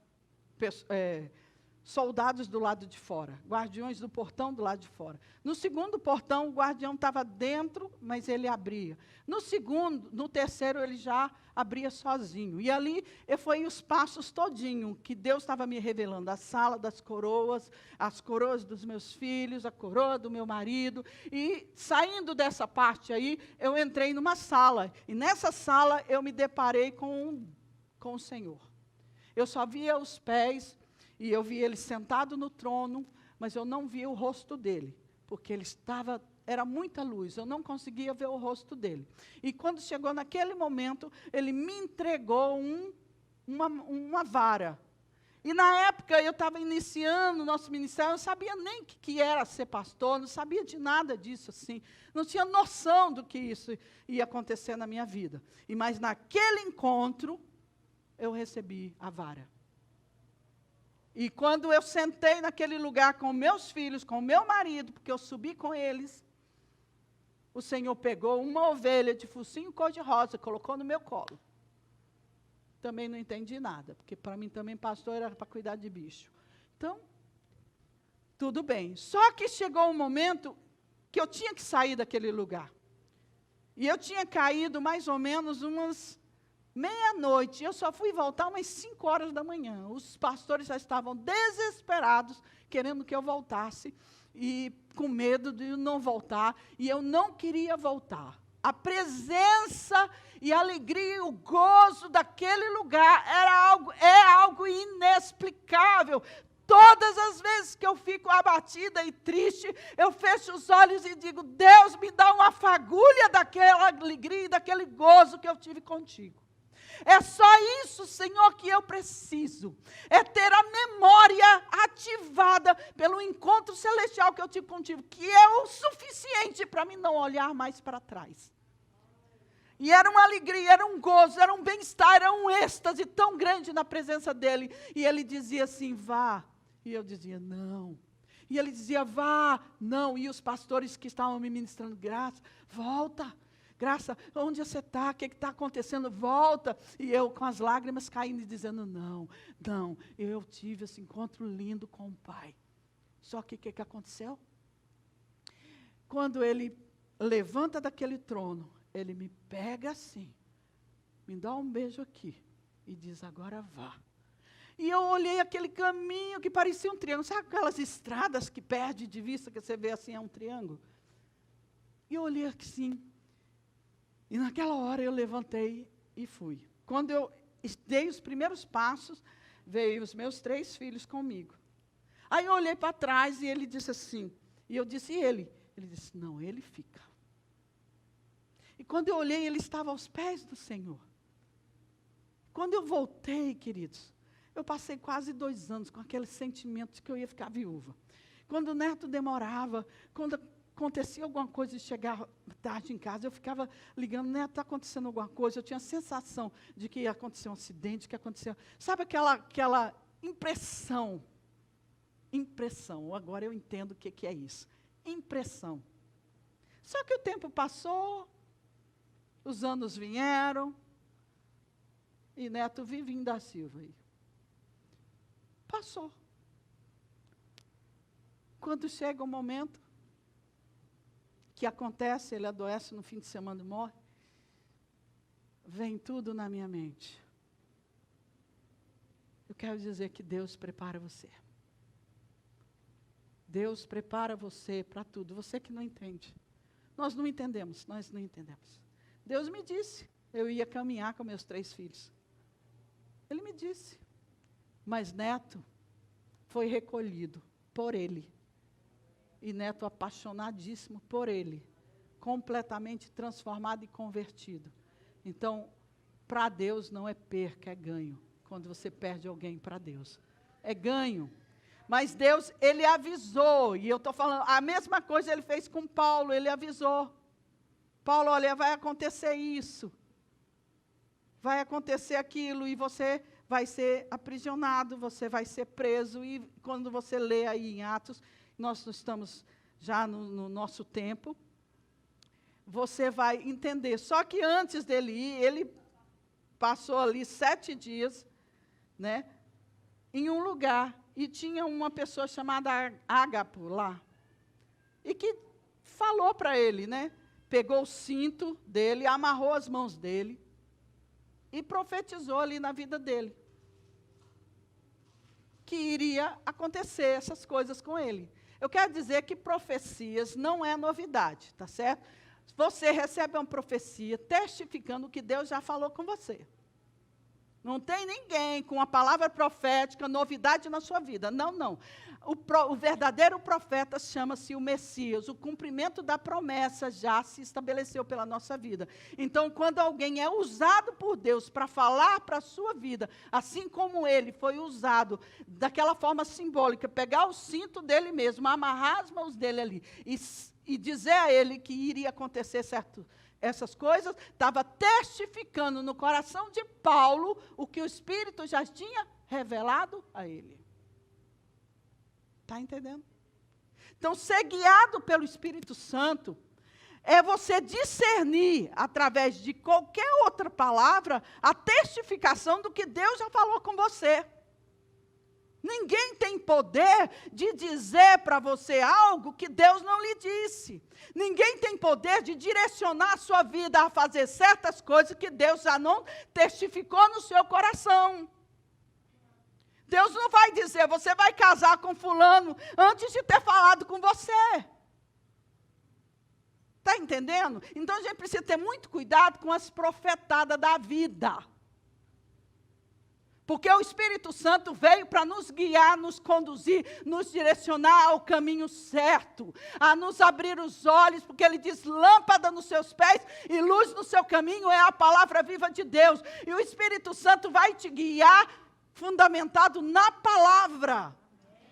soldados do lado de fora, guardiões do portão do lado de fora. No segundo portão, o guardião estava dentro, mas ele abria. No terceiro, ele já abria sozinho. E ali foi os passos todinho que Deus estava me revelando. A sala das coroas, as coroas dos meus filhos, a coroa do meu marido. E saindo dessa parte aí, eu entrei numa sala. E nessa sala, eu me deparei com o Senhor. Eu só via os pés. E eu vi ele sentado no trono, mas eu não via o rosto dele, porque era muita luz, eu não conseguia ver o rosto dele. E quando chegou naquele momento, ele me entregou uma vara. E na época eu estava iniciando o nosso ministério, eu não sabia nem o que era ser pastor, não sabia de nada disso assim, não tinha noção do que isso ia acontecer na minha vida. Mas naquele encontro, eu recebi a vara. E quando eu sentei naquele lugar com meus filhos, com meu marido, porque eu subi com eles, o Senhor pegou uma ovelha de focinho cor-de-rosa, colocou no meu colo. também não entendi nada, porque para mim também pastor era para cuidar de bicho. Então, tudo bem. Só que chegou um momento que eu tinha que sair daquele lugar. E eu tinha caído mais ou menos umas meia-noite. Eu só fui voltar umas 5 horas da manhã. Os pastores já estavam desesperados, querendo que eu voltasse, e com medo de não voltar. E eu não queria voltar. A presença e a alegria e o gozo daquele lugar é algo inexplicável. Todas as vezes que eu fico abatida e triste, eu fecho os olhos e digo, Deus, me dá uma fagulha daquela alegria e daquele gozo que eu tive contigo. É só isso, Senhor, que eu preciso. É ter a memória ativada pelo encontro celestial que eu tive contigo, que é o suficiente para mim não olhar mais para trás. E era uma alegria, era um gozo, era um bem-estar, era um êxtase tão grande na presença dele. E ele dizia assim, vá. E eu dizia, não. E ele dizia, vá, não. E os pastores que estavam me ministrando, Graça, volta. Graça, onde você está? O que está acontecendo? Volta. E eu com as lágrimas caindo e dizendo, não, eu tive esse encontro lindo com o Pai. Só que o que aconteceu? Quando ele levanta daquele trono, ele me pega assim, me dá um beijo aqui e diz, agora vá. E eu olhei aquele caminho que parecia um triângulo. Sabe aquelas estradas que perde de vista, que você vê assim, é um triângulo? E eu olhei assim. E naquela hora eu levantei e fui. Quando eu dei os primeiros passos, veio os meus 3 filhos comigo. Aí eu olhei para trás e ele disse assim, e eu disse, e ele? Ele disse, não, ele fica. E quando eu olhei, ele estava aos pés do Senhor. Quando eu voltei, queridos, eu passei quase 2 anos com aquele sentimento de que eu ia ficar viúva. Quando o neto demorava, quando acontecia alguma coisa e chegava tarde em casa, eu ficava ligando, neto, está acontecendo alguma coisa. Eu tinha a sensação de que ia acontecer um acidente, que aconteceu. Sabe aquela impressão? Impressão. Agora eu entendo o que é isso. Impressão. Só que o tempo passou, os anos vieram, e neto Vivinho da Silva aí. Passou. Quando chega o momento que acontece, ele adoece no fim de semana e morre, vem tudo na minha mente. Eu quero dizer que Deus prepara você. Deus prepara você para tudo. Você que não entende. Nós não entendemos. Deus me disse, eu ia caminhar com meus 3 filhos. Ele me disse. Mas neto foi recolhido por ele. E neto apaixonadíssimo por ele. Completamente transformado e convertido. Então, para Deus não é perca, é ganho. Quando você perde alguém para Deus. É ganho. Mas Deus, ele avisou. E eu estou falando, a mesma coisa ele fez com Paulo, ele avisou. Paulo, olha, vai acontecer isso. Vai acontecer aquilo e você vai ser aprisionado, você vai ser preso. E quando você lê aí em Atos, nós estamos já no nosso tempo, você vai entender. Só que antes dele ir, ele passou ali 7 dias, né, em um lugar, e tinha uma pessoa chamada Ágapo lá, e que falou para ele, né, pegou o cinto dele, amarrou as mãos dele, e profetizou ali na vida dele, que iria acontecer essas coisas com ele. Eu quero dizer que profecias não é novidade, tá certo? Você recebe uma profecia testificando o que Deus já falou com você. Não tem ninguém com a palavra profética, novidade na sua vida. Não. O verdadeiro profeta chama-se o Messias. O cumprimento da promessa já se estabeleceu pela nossa vida. Então, quando alguém é usado por Deus para falar para a sua vida, assim como ele foi usado daquela forma simbólica, pegar o cinto dele mesmo, amarrar as mãos dele ali e dizer a ele que iria acontecer certo. Essas coisas, estava testificando no coração de Paulo o que o Espírito já tinha revelado a ele. Está entendendo? Então, ser guiado pelo Espírito Santo é você discernir, através de qualquer outra palavra, a testificação do que Deus já falou com você. Ninguém tem poder de dizer para você algo que Deus não lhe disse. Ninguém tem poder de direcionar a sua vida a fazer certas coisas que Deus já não testificou no seu coração. Deus não vai dizer, você vai casar com fulano antes de ter falado com você. Está entendendo? Então a gente precisa ter muito cuidado com as profetadas da vida. Porque o Espírito Santo veio para nos guiar, nos conduzir, nos direcionar ao caminho certo, a nos abrir os olhos, porque ele diz, lâmpada nos seus pés e luz no seu caminho é a palavra viva de Deus. E o Espírito Santo vai te guiar fundamentado na palavra.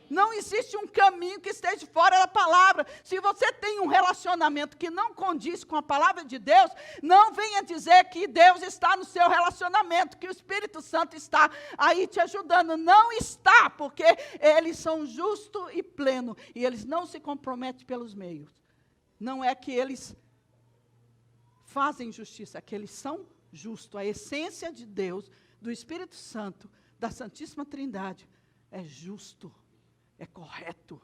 Não existe um caminho que esteja fora da palavra. Se você tem um relacionamento que não condiz com a palavra de Deus, não venha dizer que Deus está no seu relacionamento, que o Espírito Santo está aí te ajudando. Não está, porque eles são justo e pleno, e eles não se comprometem pelos meios. Não é que eles fazem justiça, é que eles são justos. A essência de Deus, do Espírito Santo, da Santíssima Trindade, é justo. É correto,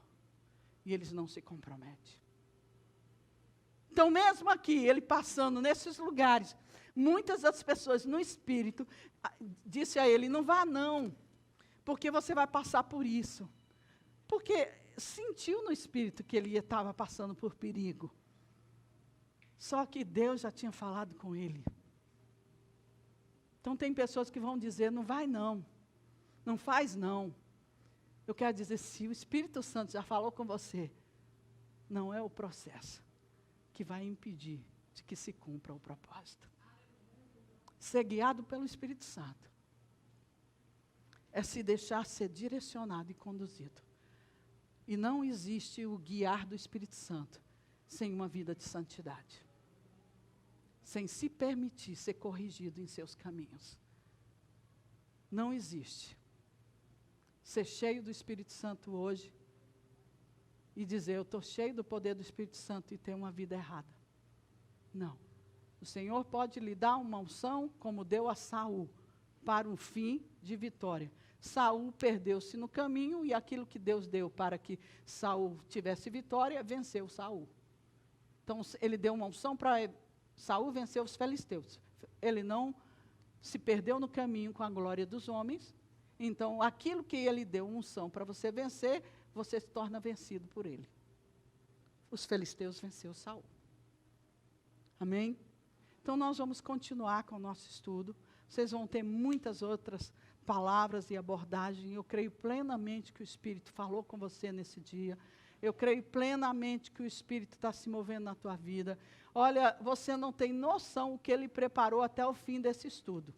e eles não se comprometem. Então, mesmo aqui, ele passando nesses lugares, muitas das pessoas no Espírito, disse a ele, não vá não, porque você vai passar por isso. Porque sentiu no Espírito que ele estava passando por perigo. Só que Deus já tinha falado com ele. Então, tem pessoas que vão dizer, não vai não, não faz não. Eu quero dizer, se o Espírito Santo já falou com você, não é o processo que vai impedir de que se cumpra o propósito. Ser guiado pelo Espírito Santo é se deixar ser direcionado e conduzido. E não existe o guiar do Espírito Santo sem uma vida de santidade. Sem se permitir ser corrigido em seus caminhos. Não existe. Ser cheio do Espírito Santo hoje e dizer, eu estou cheio do poder do Espírito Santo e ter uma vida errada. Não. O Senhor pode lhe dar uma unção, como deu a Saul, para um fim de vitória. Saul perdeu-se no caminho e aquilo que Deus deu para que Saul tivesse vitória, venceu Saul. Então, ele deu uma unção para Saul vencer os filisteus. Ele não se perdeu no caminho com a glória dos homens. Então, aquilo que ele deu unção para você vencer, você se torna vencido por ele. Os filisteus venceu Saul. Amém? Então, nós vamos continuar com o nosso estudo. Vocês vão ter muitas outras palavras e abordagens. Eu creio plenamente que o Espírito falou com você nesse dia. Eu creio plenamente que o Espírito está se movendo na tua vida. Olha, você não tem noção o que ele preparou até o fim desse estudo.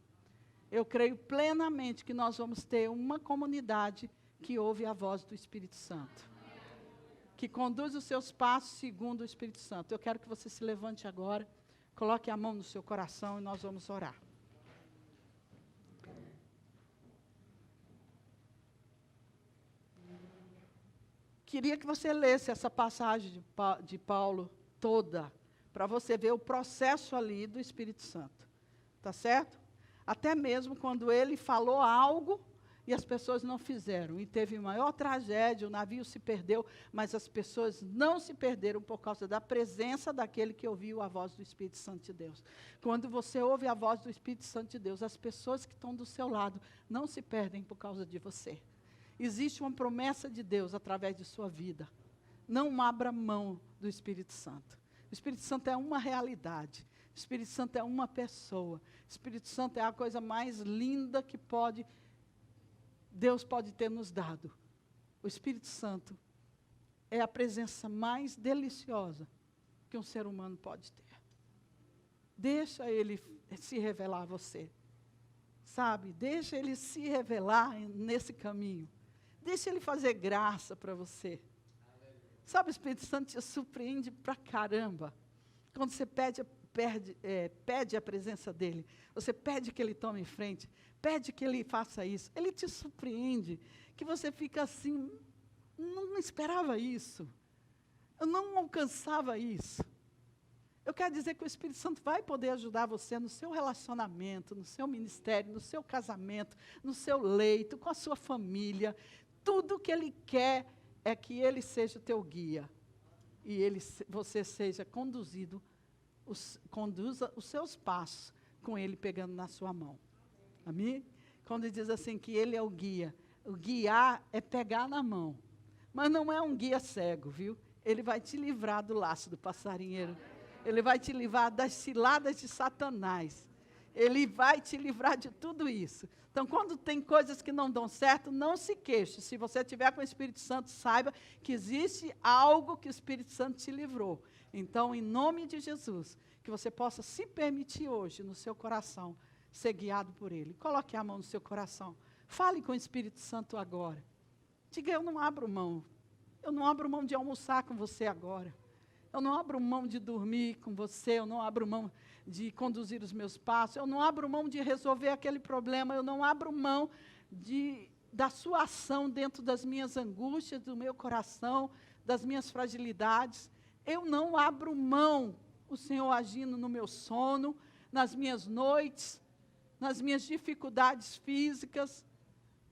Eu creio plenamente que nós vamos ter uma comunidade que ouve a voz do Espírito Santo. Que conduz os seus passos segundo o Espírito Santo. Eu quero que você se levante agora, coloque a mão no seu coração e nós vamos orar. Queria que você lesse essa passagem de Paulo toda, para você ver o processo ali do Espírito Santo. Tá certo? Até mesmo quando ele falou algo e as pessoas não fizeram. E teve maior tragédia, o navio se perdeu, mas as pessoas não se perderam por causa da presença daquele que ouviu a voz do Espírito Santo de Deus. Quando você ouve a voz do Espírito Santo de Deus, as pessoas que estão do seu lado não se perdem por causa de você. Existe uma promessa de Deus através de sua vida. Não abra mão do Espírito Santo. O Espírito Santo é uma realidade. O Espírito Santo é uma pessoa. O Espírito Santo é a coisa mais linda que Deus pode ter nos dado. O Espírito Santo é a presença mais deliciosa que um ser humano pode ter. Deixa ele se revelar a você. Sabe? Deixa ele se revelar nesse caminho. Deixa ele fazer graça para você. Sabe, o Espírito Santo te surpreende pra caramba. Quando você pede a presença dele, você pede que ele tome em frente, pede que ele faça isso, ele te surpreende, que você fica assim, não esperava isso, eu não alcançava isso, Eu quero dizer que o Espírito Santo vai poder ajudar você no seu relacionamento, no seu ministério, no seu casamento, no seu leito, com a sua família. Tudo que Ele quer é que Ele seja o teu guia. E você seja conduzido, conduza os seus passos com Ele pegando na sua mão. Amém? Quando diz assim que Ele é o guia, o guiar é pegar na mão. Mas não é um guia cego, viu? Ele vai te livrar do laço do passarinheiro. Ele vai te livrar das ciladas de Satanás. Ele vai te livrar de tudo isso. Então, quando tem coisas que não dão certo, não se queixe. Se você estiver com o Espírito Santo, saiba que existe algo que o Espírito Santo te livrou. Então, em nome de Jesus, que você possa se permitir hoje, no seu coração, ser guiado por Ele. Coloque a mão no seu coração. Fale com o Espírito Santo agora. Diga, eu não abro mão. Eu não abro mão de almoçar com você agora. Eu não abro mão de dormir com você, eu não abro mão de conduzir os meus passos, eu não abro mão de resolver aquele problema, eu não abro mão da sua ação dentro das minhas angústias, do meu coração, das minhas fragilidades. Eu não abro mão, o Senhor agindo no meu sono, nas minhas noites, nas minhas dificuldades físicas.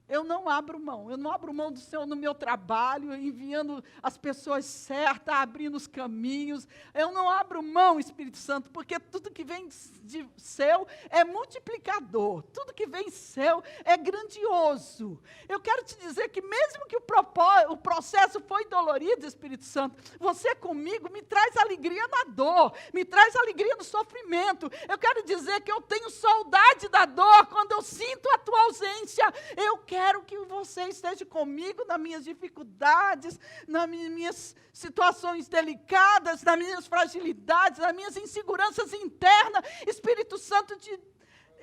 Eu não abro mão do Senhor no meu trabalho, enviando as pessoas certas, abrindo os caminhos. Eu não abro mão, Espírito Santo, porque tudo que vem de seu é multiplicador, tudo que vem seu é grandioso. Eu quero te dizer que mesmo que o processo foi dolorido, Espírito Santo, você comigo me traz alegria na dor, me traz alegria no sofrimento. Eu quero dizer que eu tenho saudade da dor quando eu sinto a tua ausência. Eu quero que você esteja comigo nas minhas dificuldades, nas minhas situações delicadas, nas minhas fragilidades, nas minhas inseguranças internas. Espírito Santo,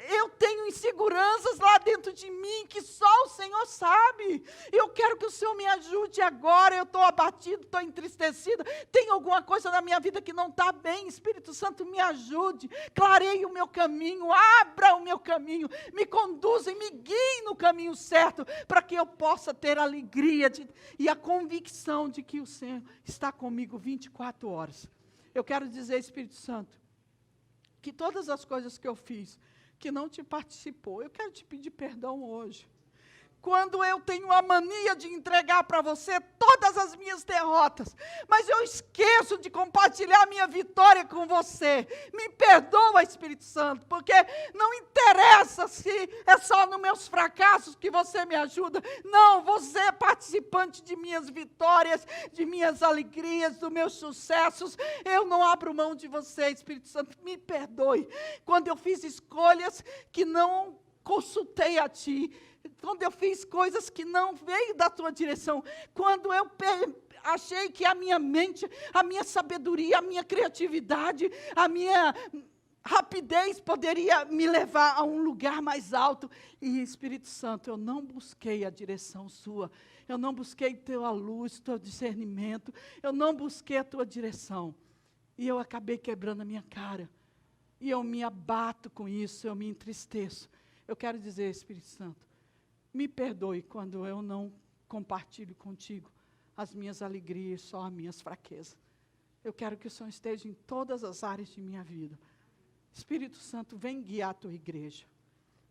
eu tenho inseguranças lá dentro de mim que só o Senhor sabe. Eu quero que o Senhor me ajude agora. Eu estou abatido, estou entristecido. Tem alguma coisa na minha vida que não está bem. Espírito Santo, me ajude. Clareie o meu caminho, abra o meu caminho. Me conduza e me guie no caminho certo, para que eu possa ter a alegria e a convicção de que o Senhor está comigo 24 horas. Eu quero dizer, Espírito Santo, que todas as coisas que eu fiz, que não te participou, eu quero te pedir perdão hoje. Quando eu tenho a mania de entregar para você todas as minhas derrotas, mas eu esqueço de compartilhar a minha vitória com você. Me perdoa, Espírito Santo, porque não interessa se é só nos meus fracassos que você me ajuda. Não, você é participante de minhas vitórias, de minhas alegrias, dos meus sucessos. Eu não abro mão de você, Espírito Santo, me perdoe. Quando eu fiz escolhas que não consultei a Ti, quando eu fiz coisas que não veio da Tua direção, quando eu achei que a minha mente, a minha sabedoria, a minha criatividade, a minha rapidez poderia me levar a um lugar mais alto. E, Espírito Santo, eu não busquei a direção Sua, eu não busquei Tua luz, Teu discernimento, eu não busquei a Tua direção. E eu acabei quebrando a minha cara. E eu me abato com isso, eu me entristeço. Eu quero dizer, Espírito Santo, me perdoe quando eu não compartilho contigo as minhas alegrias, só as minhas fraquezas. Eu quero que o Senhor esteja em todas as áreas de minha vida. Espírito Santo, vem guiar a Tua igreja.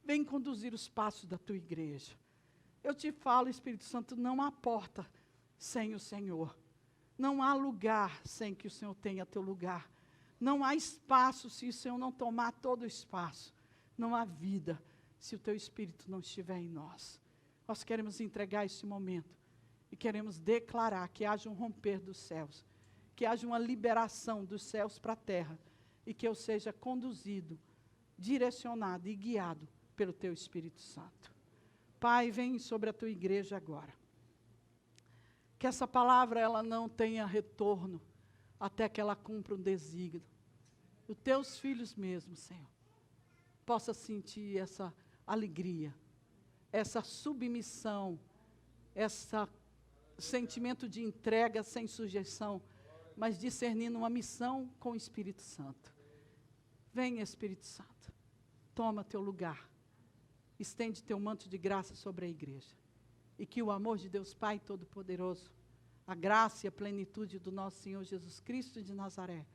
Vem conduzir os passos da Tua igreja. Eu te falo, Espírito Santo, não há porta sem o Senhor. Não há lugar sem que o Senhor tenha teu lugar. Não há espaço se o Senhor não tomar todo o espaço. Não há vida se o Teu Espírito não estiver em nós. Nós queremos entregar esse momento e queremos declarar que haja um romper dos céus, que haja uma liberação dos céus para a terra e que eu seja conduzido, direcionado e guiado pelo Teu Espírito Santo. Pai, vem sobre a Tua igreja agora. Que essa palavra ela não tenha retorno até que ela cumpra um desígnio. Os Teus filhos mesmo, Senhor, possa sentir essa alegria, essa submissão, esse sentimento de entrega sem sujeição, mas discernindo uma missão com o Espírito Santo. Vem, Espírito Santo, toma teu lugar, estende teu manto de graça sobre a igreja, e que o amor de Deus Pai Todo-Poderoso, a graça e a plenitude do nosso Senhor Jesus Cristo de Nazaré,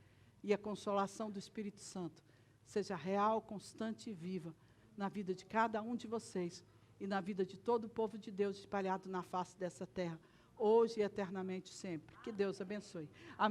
e a consolação do Espírito Santo seja real, constante e viva na vida de cada um de vocês e na vida de todo o povo de Deus espalhado na face dessa terra, hoje e eternamente sempre. Que Deus abençoe. Amém.